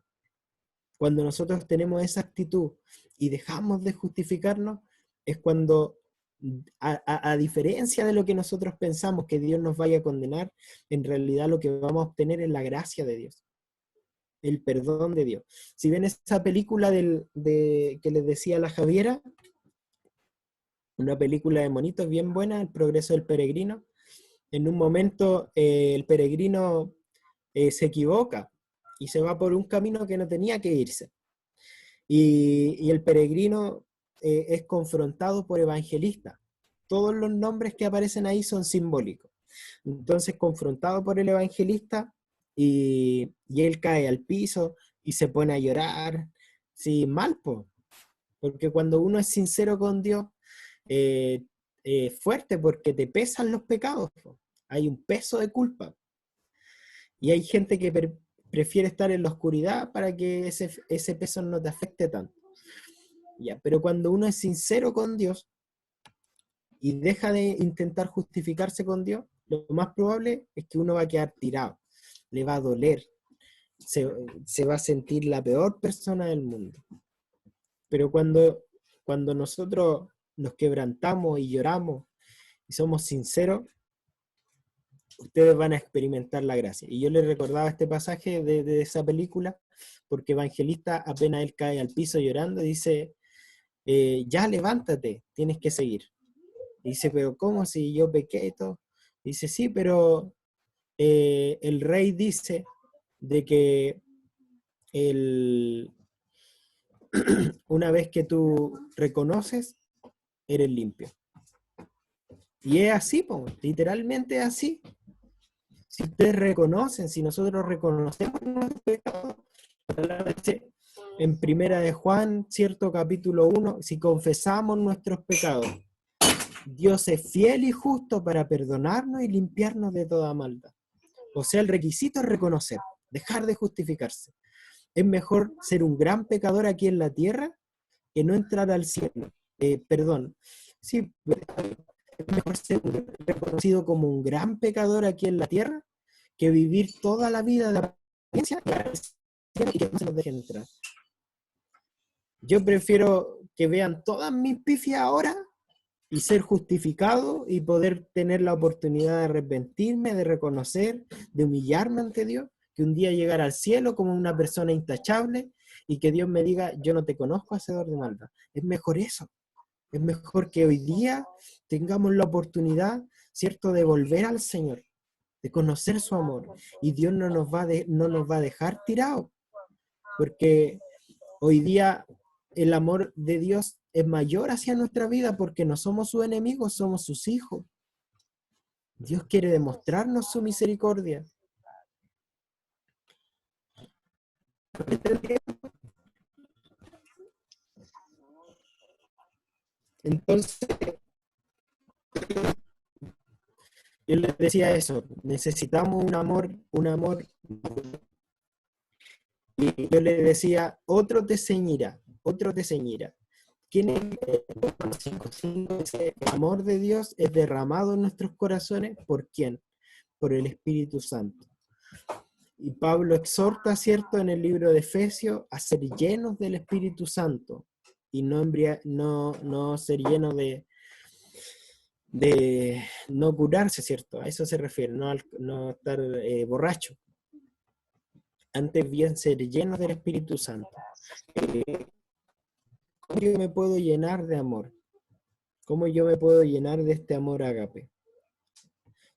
Cuando nosotros tenemos esa actitud y dejamos de justificarnos, es cuando, a diferencia de lo que nosotros pensamos que Dios nos vaya a condenar, en realidad lo que vamos a obtener es la gracia de Dios, el perdón de Dios. Si ven esa película que les decía la Javiera, una película de monitos bien buena, El progreso del peregrino, en un momento el peregrino se equivoca y se va por un camino que no tenía que irse. Y el peregrino es confrontado por evangelistas. Todos los nombres que aparecen ahí son simbólicos. Entonces, confrontado por el evangelista, y él cae al piso y se pone a llorar. Sí, mal, po. Porque cuando uno es sincero con Dios, eh, fuerte porque te pesan los pecados, po. Hay un peso de culpa. Y hay gente que prefiere estar en la oscuridad para que ese peso no te afecte tanto. Ya, pero cuando uno es sincero con Dios y deja de intentar justificarse con Dios, lo más probable es que uno va a quedar tirado, le va a doler, se, se va a sentir la peor persona del mundo. Pero cuando nosotros nos quebrantamos y lloramos y somos sinceros, ustedes van a experimentar la gracia. Y yo les recordaba este pasaje de esa película, porque Evangelista, apenas él cae al piso llorando, dice, ya levántate, tienes que seguir. Y dice, pero ¿cómo si yo pequé y todo? Dice, sí, pero el rey dice de que el, una vez que tú reconoces, eres limpio. Y es así, po, literalmente es así. Si ustedes reconocen, si nosotros reconocemos nuestros pecados, en Primera de Juan, cierto capítulo 1, si confesamos nuestros pecados, Dios es fiel y justo para perdonarnos y limpiarnos de toda maldad. O sea, el requisito es reconocer, dejar de justificarse. Es mejor ser un gran pecador aquí en la tierra que no entrar al cielo. Perdón, sí, es mejor ser reconocido como un gran pecador aquí en la tierra que vivir toda la vida de apariencia y que no se nos deje entrar. Yo prefiero que vean todas mis pifias ahora y ser justificado y poder tener la oportunidad de arrepentirme, de reconocer, de humillarme ante Dios, que un día llegar al cielo como una persona intachable y que Dios me diga, yo no te conozco, hacedor de maldad. Es mejor eso. Es mejor que hoy día tengamos la oportunidad, ¿cierto?, de volver al Señor, de conocer su amor. Y Dios no nos va a dejar tirados, porque hoy día el amor de Dios es mayor hacia nuestra vida porque no somos sus enemigos, somos sus hijos. Dios quiere demostrarnos su misericordia. Entonces, yo les decía eso, necesitamos un amor. Y yo les decía, otro te ceñirá, otro te ceñirá. ¿Quién es el amor de Dios es derramado en nuestros corazones? ¿Por quién? Por el Espíritu Santo. Y Pablo exhorta, ¿cierto?, en el libro de Efesios a ser llenos del Espíritu Santo y no ser llenos de no curarse, ¿cierto? A eso se refiere, no estar borracho. Antes bien ser llenos del Espíritu Santo. ¿Cómo yo me puedo llenar de amor? ¿Cómo yo me puedo llenar de este amor ágape?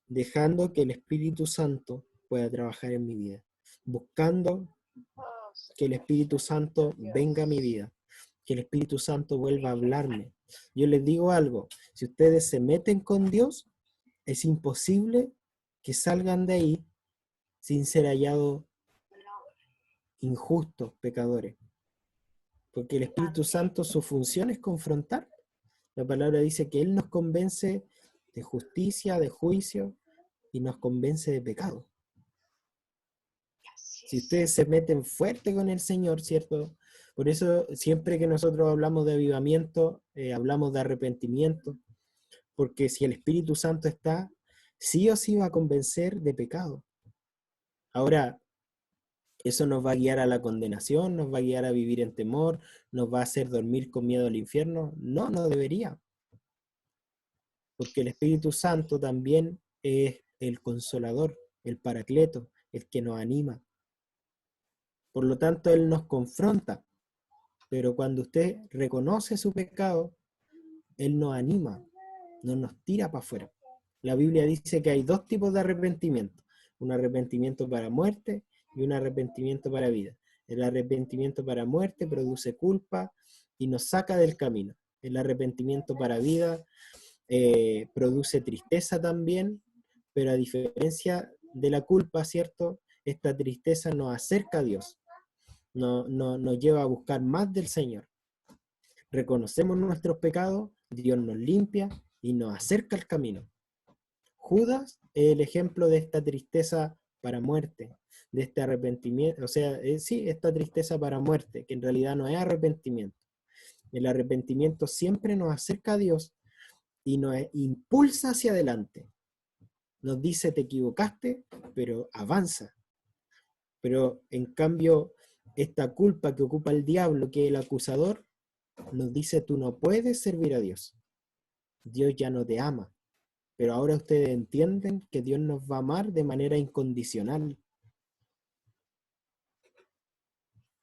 Dejando que el Espíritu Santo pueda trabajar en mi vida. Buscando que el Espíritu Santo venga a mi vida. Que el Espíritu Santo vuelva a hablarme. Yo les digo algo, si ustedes se meten con Dios, es imposible que salgan de ahí sin ser hallados injustos, pecadores. Porque el Espíritu Santo, su función es confrontar. La palabra dice que Él nos convence de justicia, de juicio, y nos convence de pecado. Si ustedes se meten fuerte con el Señor, ¿cierto? Por eso siempre que nosotros hablamos de avivamiento, hablamos de arrepentimiento, porque si el Espíritu Santo está, sí o sí va a convencer de pecado. Ahora, ¿eso nos va a guiar a la condenación? ¿Nos va a guiar a vivir en temor? ¿Nos va a hacer dormir con miedo al infierno? No, no debería. Porque el Espíritu Santo también es el consolador, el paracleto, el que nos anima. Por lo tanto, Él nos confronta, pero cuando usted reconoce su pecado, Él nos anima, no nos tira para afuera. La Biblia dice que hay dos tipos de arrepentimiento, un arrepentimiento para muerte y un arrepentimiento para vida. El arrepentimiento para muerte produce culpa y nos saca del camino. El arrepentimiento para vida produce tristeza también, pero a diferencia de la culpa, ¿cierto? Esta tristeza nos acerca a Dios, nos lleva a buscar más del Señor. Reconocemos nuestros pecados, Dios nos limpia y nos acerca al camino. Judas es el ejemplo de esta tristeza para muerte, de este arrepentimiento, o sea, sí, esta tristeza para muerte, que en realidad no es arrepentimiento. El arrepentimiento siempre nos acerca a Dios y nos impulsa hacia adelante. Nos dice, te equivocaste, pero avanza. Pero en cambio, esta culpa que ocupa el diablo, que es el acusador, nos dice, tú no puedes servir a Dios. Dios ya no te ama. Pero ahora ustedes entienden que Dios nos va a amar de manera incondicional.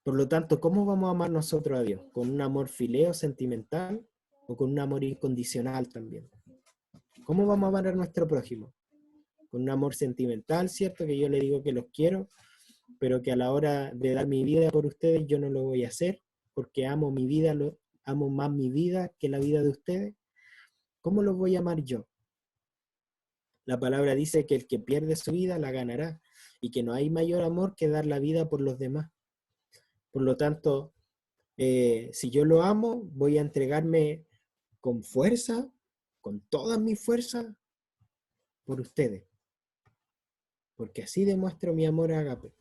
Por lo tanto, ¿cómo vamos a amar nosotros a Dios? ¿Con un amor fileo, sentimental, o con un amor incondicional también? ¿Cómo vamos a amar a nuestro prójimo? Con un amor sentimental, ¿cierto? Que yo le digo que los quiero, pero que a la hora de dar mi vida por ustedes yo no lo voy a hacer, porque amo mi vida, amo más mi vida que la vida de ustedes. ¿Cómo los voy a amar yo? La palabra dice que el que pierde su vida la ganará, y que no hay mayor amor que dar la vida por los demás. Por lo tanto, si yo lo amo, voy a entregarme con fuerza, con toda mi fuerza, por ustedes. Porque así demuestro mi amor a Agape.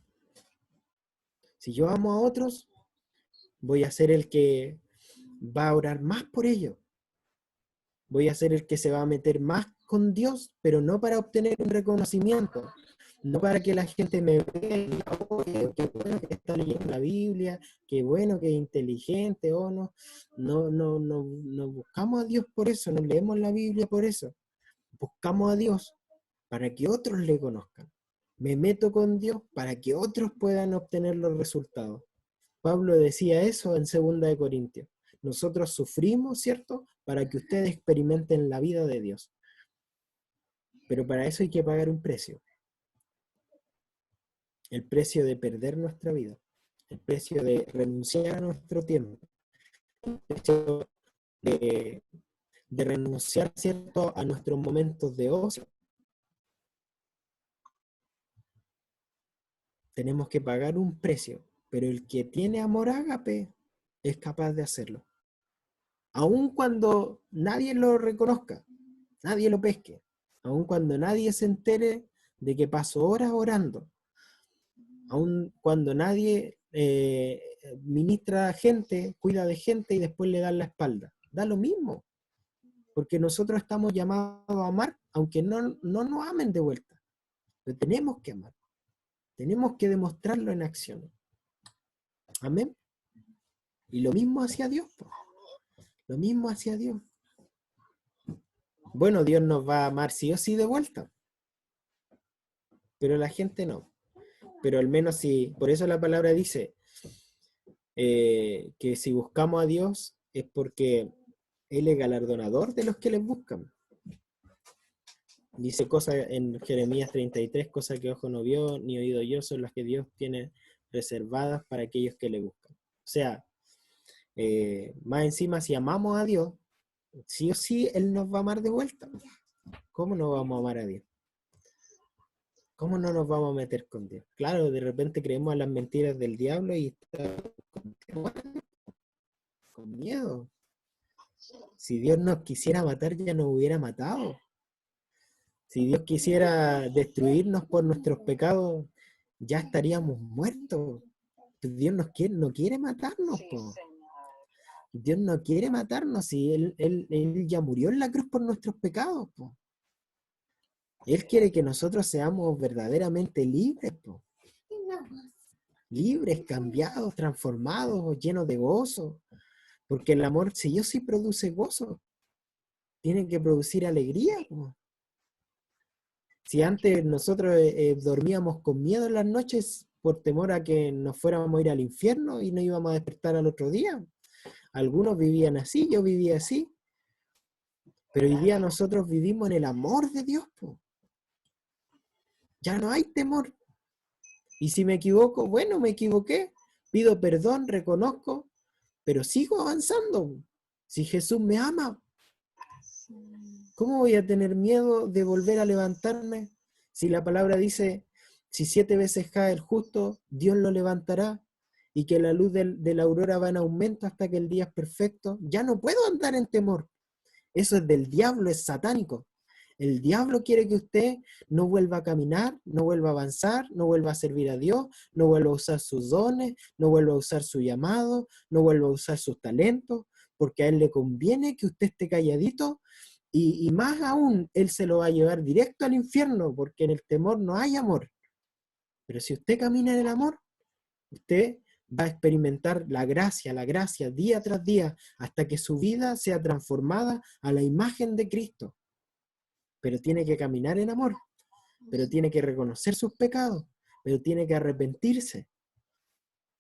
Si yo amo a otros, voy a ser el que va a orar más por ellos. Voy a ser el que se va a meter más con Dios, pero no para obtener un reconocimiento, no para que la gente me vea y diga, oye, qué bueno que está leyendo la Biblia, qué bueno que es inteligente, o no. No buscamos a Dios por eso, no leemos la Biblia por eso. Buscamos a Dios para que otros le conozcan. Me meto con Dios para que otros puedan obtener los resultados. Pablo decía eso en 2 Corintios. Nosotros sufrimos, ¿cierto?, para que ustedes experimenten la vida de Dios. Pero para eso hay que pagar un precio. El precio de perder nuestra vida. El precio de renunciar a nuestro tiempo. El precio de renunciar, ¿cierto?, a nuestros momentos de ocio. Tenemos que pagar un precio, pero el que tiene amor ágape es capaz de hacerlo. Aun cuando nadie lo reconozca, nadie lo pesque, aun cuando nadie se entere de que pasó horas orando, aun cuando nadie ministra a gente, cuida de gente y después le dan la espalda. Da lo mismo, porque nosotros estamos llamados a amar, aunque no nos amen de vuelta. Pero tenemos que amar, tenemos que demostrarlo en acción. Amén. Y lo mismo hacia Dios, po. Lo mismo hacia Dios. Bueno, Dios nos va a amar sí o sí de vuelta, pero la gente no. Pero al menos si, por eso la palabra dice que si buscamos a Dios es porque Él es galardonador de los que les buscan. Dice cosas en Jeremías 33, cosas que ojo no vio ni oído yo, son las que Dios tiene reservadas para aquellos que le buscan. O sea, más encima, si amamos a Dios, sí o sí Él nos va a amar de vuelta. ¿Cómo no vamos a amar a Dios? ¿Cómo no nos vamos a meter con Dios? Claro, de repente creemos en las mentiras del diablo y está con miedo. Si Dios nos quisiera matar, ya nos hubiera matado. Si Dios quisiera destruirnos por nuestros pecados, ya estaríamos muertos. Dios no quiere matarnos, po. Dios no quiere matarnos, si él ya murió en la cruz por nuestros pecados, po. Él quiere que nosotros seamos verdaderamente libres, po. Libres, cambiados, transformados, llenos de gozo. Porque el amor, si yo sí produce gozo, tiene que producir alegría, po. Si antes nosotros dormíamos con miedo en las noches por temor a que nos fuéramos a ir al infierno y no íbamos a despertar al otro día. Algunos vivían así, yo vivía así. Pero hoy día nosotros vivimos en el amor de Dios, po. Ya no hay temor. Y si me equivoco, bueno, me equivoqué. Pido perdón, reconozco, pero sigo avanzando. Si Jesús me ama, ¿cómo voy a tener miedo de volver a levantarme? Si la palabra dice, si 7 veces cae el justo, Dios lo levantará, y que la luz de la aurora va en aumento hasta que el día es perfecto, ya no puedo andar en temor. Eso es del diablo, es satánico. El diablo quiere que usted no vuelva a caminar, no vuelva a avanzar, no vuelva a servir a Dios, no vuelva a usar sus dones, no vuelva a usar su llamado, no vuelva a usar sus talentos, porque a él le conviene que usted esté calladito y más aún, él se lo va a llevar directo al infierno, porque en el temor no hay amor. Pero si usted camina en el amor, usted va a experimentar la gracia día tras día, hasta que su vida sea transformada a la imagen de Cristo. Pero tiene que caminar en amor, pero tiene que reconocer sus pecados, pero tiene que arrepentirse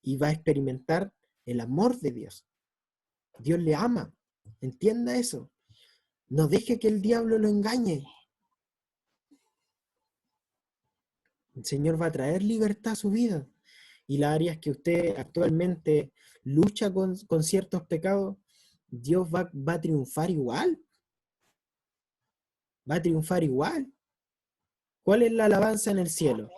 y va a experimentar el amor de Dios. Dios le ama, entienda eso. No deje que el diablo lo engañe. El Señor va a traer libertad a su vida. Y las áreas que usted actualmente lucha con ciertos pecados, Dios va a triunfar igual. Va a triunfar igual. ¿Cuál es la alabanza en el cielo?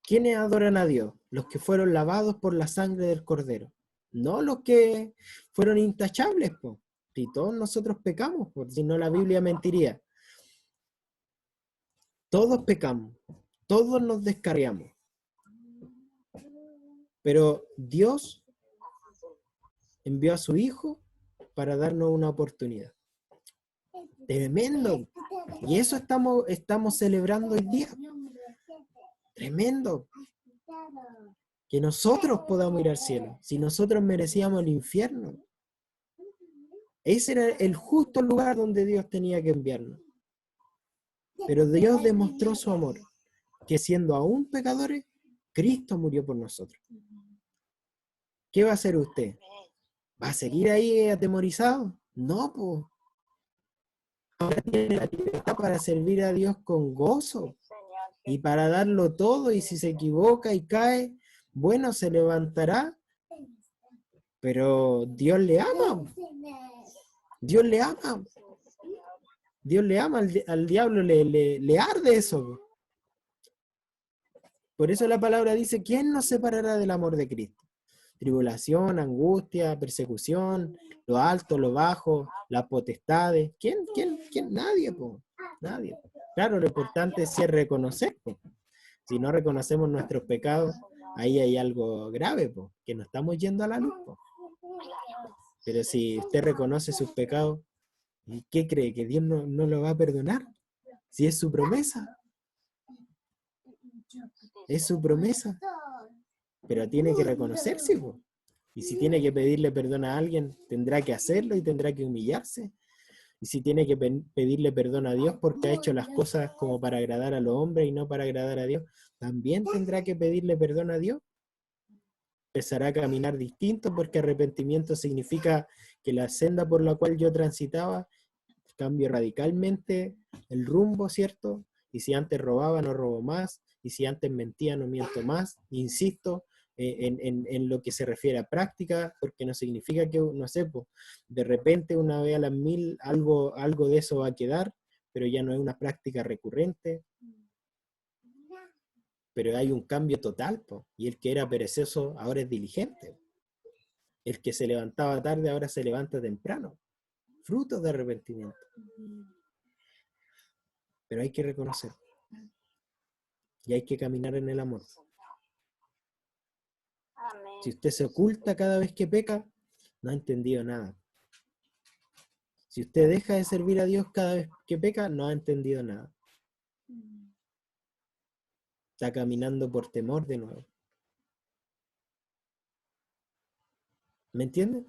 ¿Quiénes adoran a Dios? Los que fueron lavados por la sangre del Cordero. No los que fueron intachables, po. Si todos nosotros pecamos, por si no la Biblia mentiría. Todos pecamos, todos nos descarriamos. Pero Dios envió a su Hijo para darnos una oportunidad. Tremendo. Y eso estamos celebrando hoy día. Tremendo. Que nosotros podamos ir al cielo. Si nosotros merecíamos el infierno. Ese era el justo lugar donde Dios tenía que enviarnos. Pero Dios demostró su amor. Que siendo aún pecadores, Cristo murió por nosotros. ¿Qué va a hacer usted? ¿Va a seguir ahí atemorizado? No, pues. Ahora tiene la libertad para servir a Dios con gozo y para darlo todo, y si se equivoca y cae, bueno, se levantará, pero Dios le ama. Dios le ama. Dios le ama, al diablo le arde eso. Por eso la palabra dice, ¿quién nos separará del amor de Cristo? Tribulación, angustia, persecución, lo alto, lo bajo, las potestades. ¿Quién? Nadie, po. Nadie. Claro, lo importante sí es reconocer, po. Si no reconocemos nuestros pecados, ahí hay algo grave, po, que no estamos yendo a la luz, po. Pero si usted reconoce sus pecados, ¿y qué cree? ¿Que Dios no lo va a perdonar? Si es su promesa. Es su promesa. Pero tiene que reconocerse, po. Y si tiene que pedirle perdón a alguien, tendrá que hacerlo y tendrá que humillarse. Y si tiene que pedirle perdón a Dios porque ha hecho las cosas como para agradar a los hombres y no para agradar a Dios, también tendrá que pedirle perdón a Dios. Empezará a caminar distinto, porque arrepentimiento significa que la senda por la cual yo transitaba cambio radicalmente el rumbo, ¿cierto? Y si antes robaba, no robo más. Y si antes mentía, no miento más. Insisto en lo que se refiere a práctica, porque no significa que, no sé, pues, de repente una vez a las 1000 algo de eso va a quedar, pero ya no es una práctica recurrente. Pero hay un cambio total, pues, y el que era perezoso ahora es diligente. El que se levantaba tarde ahora se levanta temprano. Frutos de arrepentimiento. Pero hay que reconocer. Y hay que caminar en el amor. Si usted se oculta cada vez que peca, no ha entendido nada. Si usted deja de servir a Dios cada vez que peca, no ha entendido nada. Está caminando por temor de nuevo. ¿Me entienden?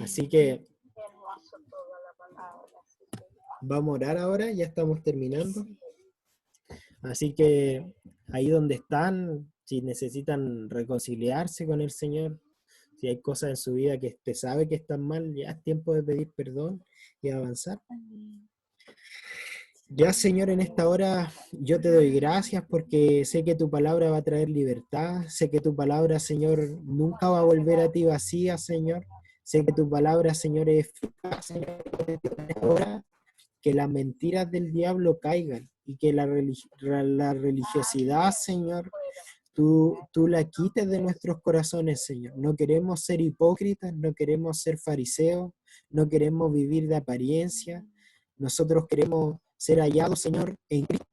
Así que vamos a orar ahora, ya estamos terminando. Así que ahí donde están, si necesitan reconciliarse con el Señor, si hay cosas en su vida que usted sabe que están mal, ya es tiempo de pedir perdón y avanzar. Ya, Señor, en esta hora yo te doy gracias porque sé que tu palabra va a traer libertad, sé que tu palabra, Señor, nunca va a volver a ti vacía, Señor. Sé que tu palabra, Señor, es eficaz, Señor, ahora que las mentiras del diablo caigan y que la religiosidad, Señor, tú la quites de nuestros corazones, Señor. No queremos ser hipócritas, no queremos ser fariseos, no queremos vivir de apariencia. Nosotros queremos ser hallados, Señor, en Cristo.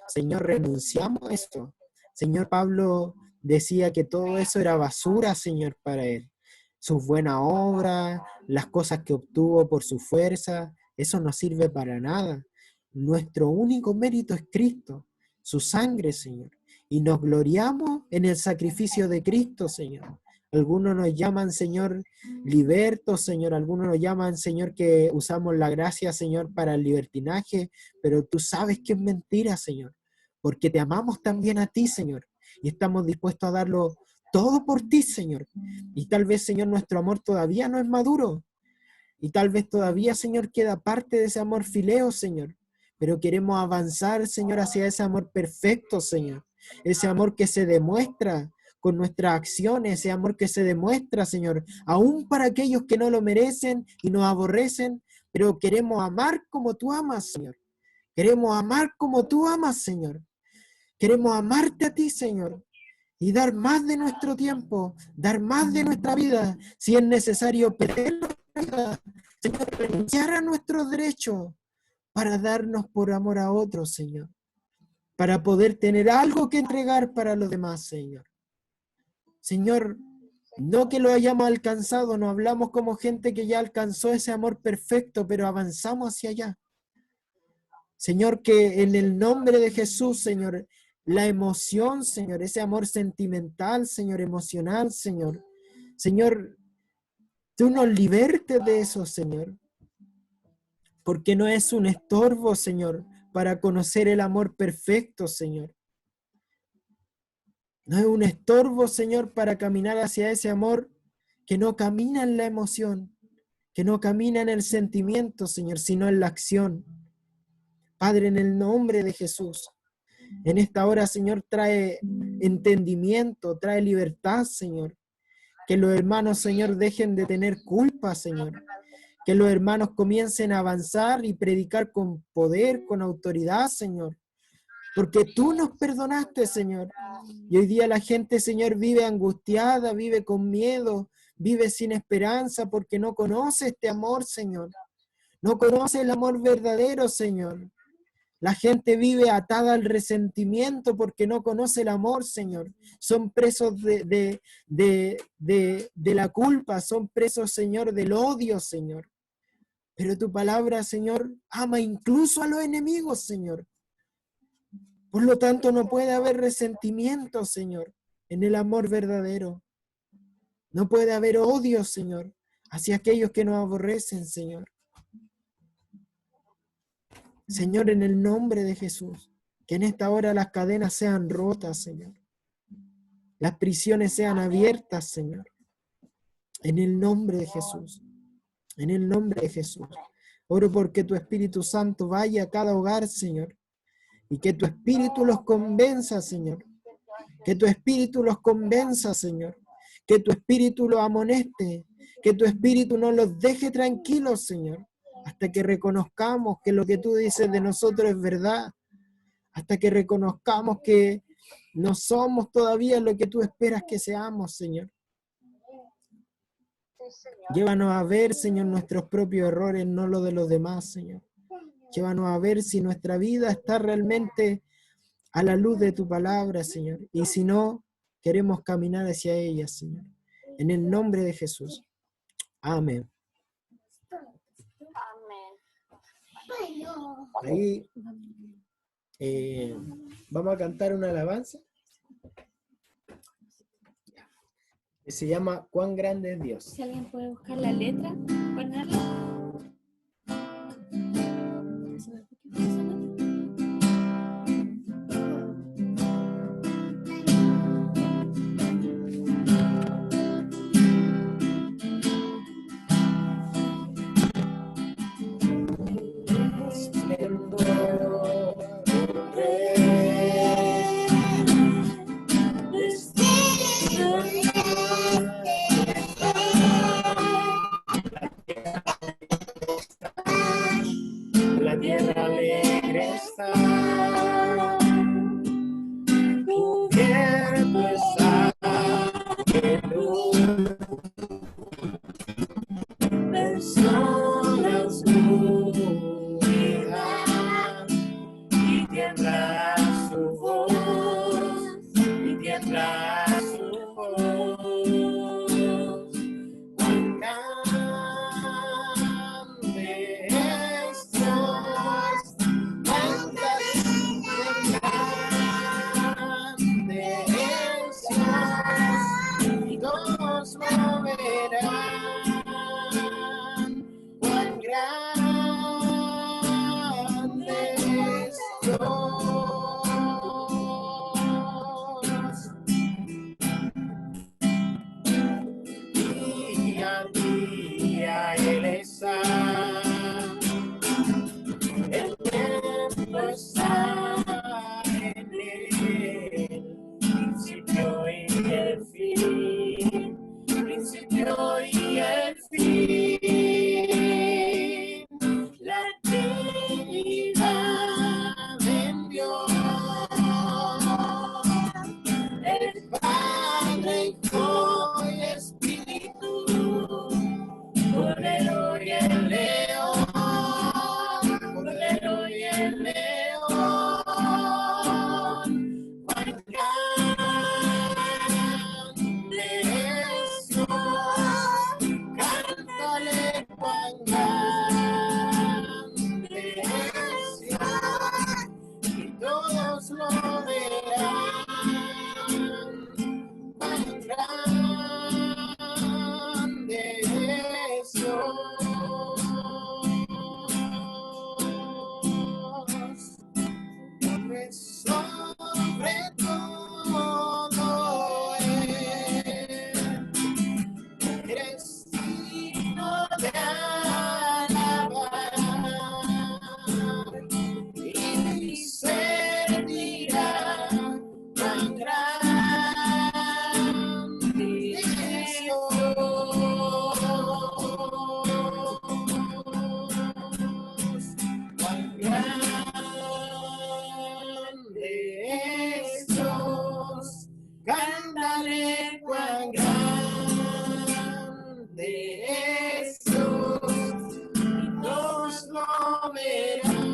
Señor, renunciamos a esto. Señor, Pablo decía que todo eso era basura, Señor, para él. Sus buenas obras, las cosas que obtuvo por su fuerza, eso no sirve para nada. Nuestro único mérito es Cristo, su sangre, Señor. Y nos gloriamos en el sacrificio de Cristo, Señor. Algunos nos llaman, Señor, libertos, Señor. Algunos nos llaman, Señor, que usamos la gracia, Señor, para el libertinaje. Pero tú sabes que es mentira, Señor. Porque te amamos también a ti, Señor. Y estamos dispuestos a darlo todo por ti, Señor. Y tal vez, Señor, nuestro amor todavía no es maduro. Y tal vez todavía, Señor, queda parte de ese amor fileo, Señor. Pero queremos avanzar, Señor, hacia ese amor perfecto, Señor. Ese amor que se demuestra con nuestras acciones, ese amor que se demuestra, Señor, aún para aquellos que no lo merecen y nos aborrecen, pero queremos amar como tú amas, Señor. Queremos amar como tú amas, Señor. Queremos amarte a ti, Señor, y dar más de nuestro tiempo, dar más de nuestra vida, si es necesario perder nuestra vida, Señor, renunciar a nuestros derechos para darnos por amor a otros, Señor, para poder tener algo que entregar para los demás, Señor. Señor, no que lo hayamos alcanzado, no hablamos como gente que ya alcanzó ese amor perfecto, pero avanzamos hacia allá. Señor, que en el nombre de Jesús, Señor, la emoción, Señor, ese amor sentimental, Señor, emocional, Señor. Señor, tú nos libertes de eso, Señor. Porque no es un estorbo, Señor, para conocer el amor perfecto, Señor. No es un estorbo, Señor, para caminar hacia ese amor que no camina en la emoción, que no camina en el sentimiento, Señor, sino en la acción. Padre, en el nombre de Jesús, en esta hora, Señor, trae entendimiento, trae libertad, Señor. Que los hermanos, Señor, dejen de tener culpa, Señor. Que los hermanos comiencen a avanzar y predicar con poder, con autoridad, Señor. Porque tú nos perdonaste, Señor. Y hoy día la gente, Señor, vive angustiada, vive con miedo, vive sin esperanza porque no conoce este amor, Señor. No conoce el amor verdadero, Señor. La gente vive atada al resentimiento porque no conoce el amor, Señor. Son presos de la culpa, son presos, Señor, del odio, Señor. Pero tu palabra, Señor, ama incluso a los enemigos, Señor. Por lo tanto, no puede haber resentimiento, Señor, en el amor verdadero. No puede haber odio, Señor, hacia aquellos que nos aborrecen, Señor. Señor, en el nombre de Jesús, que en esta hora las cadenas sean rotas, Señor. Las prisiones sean abiertas, Señor. En el nombre de Jesús. En el nombre de Jesús. Oro porque tu Espíritu Santo vaya a cada hogar, Señor. Y que tu Espíritu los convenza, Señor. Que tu Espíritu los convenza, Señor. Que tu Espíritu los amoneste. Que tu Espíritu no los deje tranquilos, Señor. Hasta que reconozcamos que lo que tú dices de nosotros es verdad. Hasta que reconozcamos que no somos todavía lo que tú esperas que seamos, Señor. Llévanos a ver, Señor, nuestros propios errores, no los de los demás, Señor. Llévanos a ver si nuestra vida está realmente a la luz de tu palabra, Señor. Y si no, queremos caminar hacia ella, Señor. En el nombre de Jesús. Amén. Ahí vamos a cantar una alabanza que se llama ¿Cuán grande es Dios? Si alguien puede buscar la letra, ponerla. La tierra alegre está, tiembla su voz, y tiembla su voz. Cuán grande es Dios, cuán grande es Dios, y todos lo verán. Cuán grande es Dios. Día a día Él está, el tiempo está en Él, principio y el fin, principio y el fin. La Trinidad en Dios, el Padre, Hijo y Espíritu, Cordero y el León, Cordero y el León. Cuán grande es Dios, cántale cuán grande es Dios, y todos lo verán. Cuán grande es Dios. Sobre todo eres digno de alabar, y se dirá cuán grande es Dios, cuán grande es Dios, cántale cuán grande es Dios, y todos lo verán.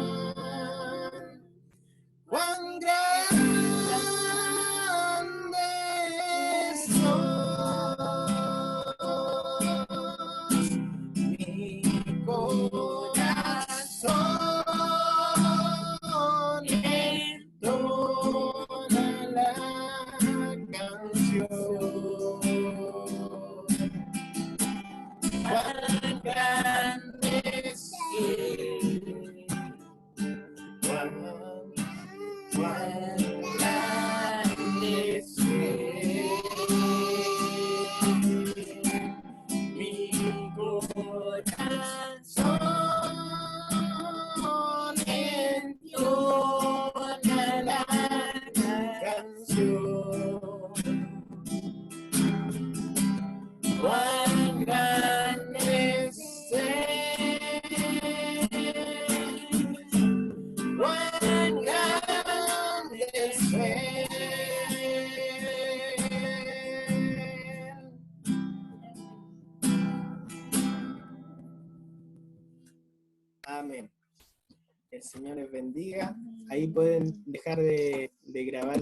Cuán grande es Dios, mi corazón entona la canción. Cuán grande es Él, cuán grande es Él. Mi corazón entona la canción. Cuán grande es Él, cuán grande es Él. Amén. El Señor les bendiga. Ahí pueden dejar de grabar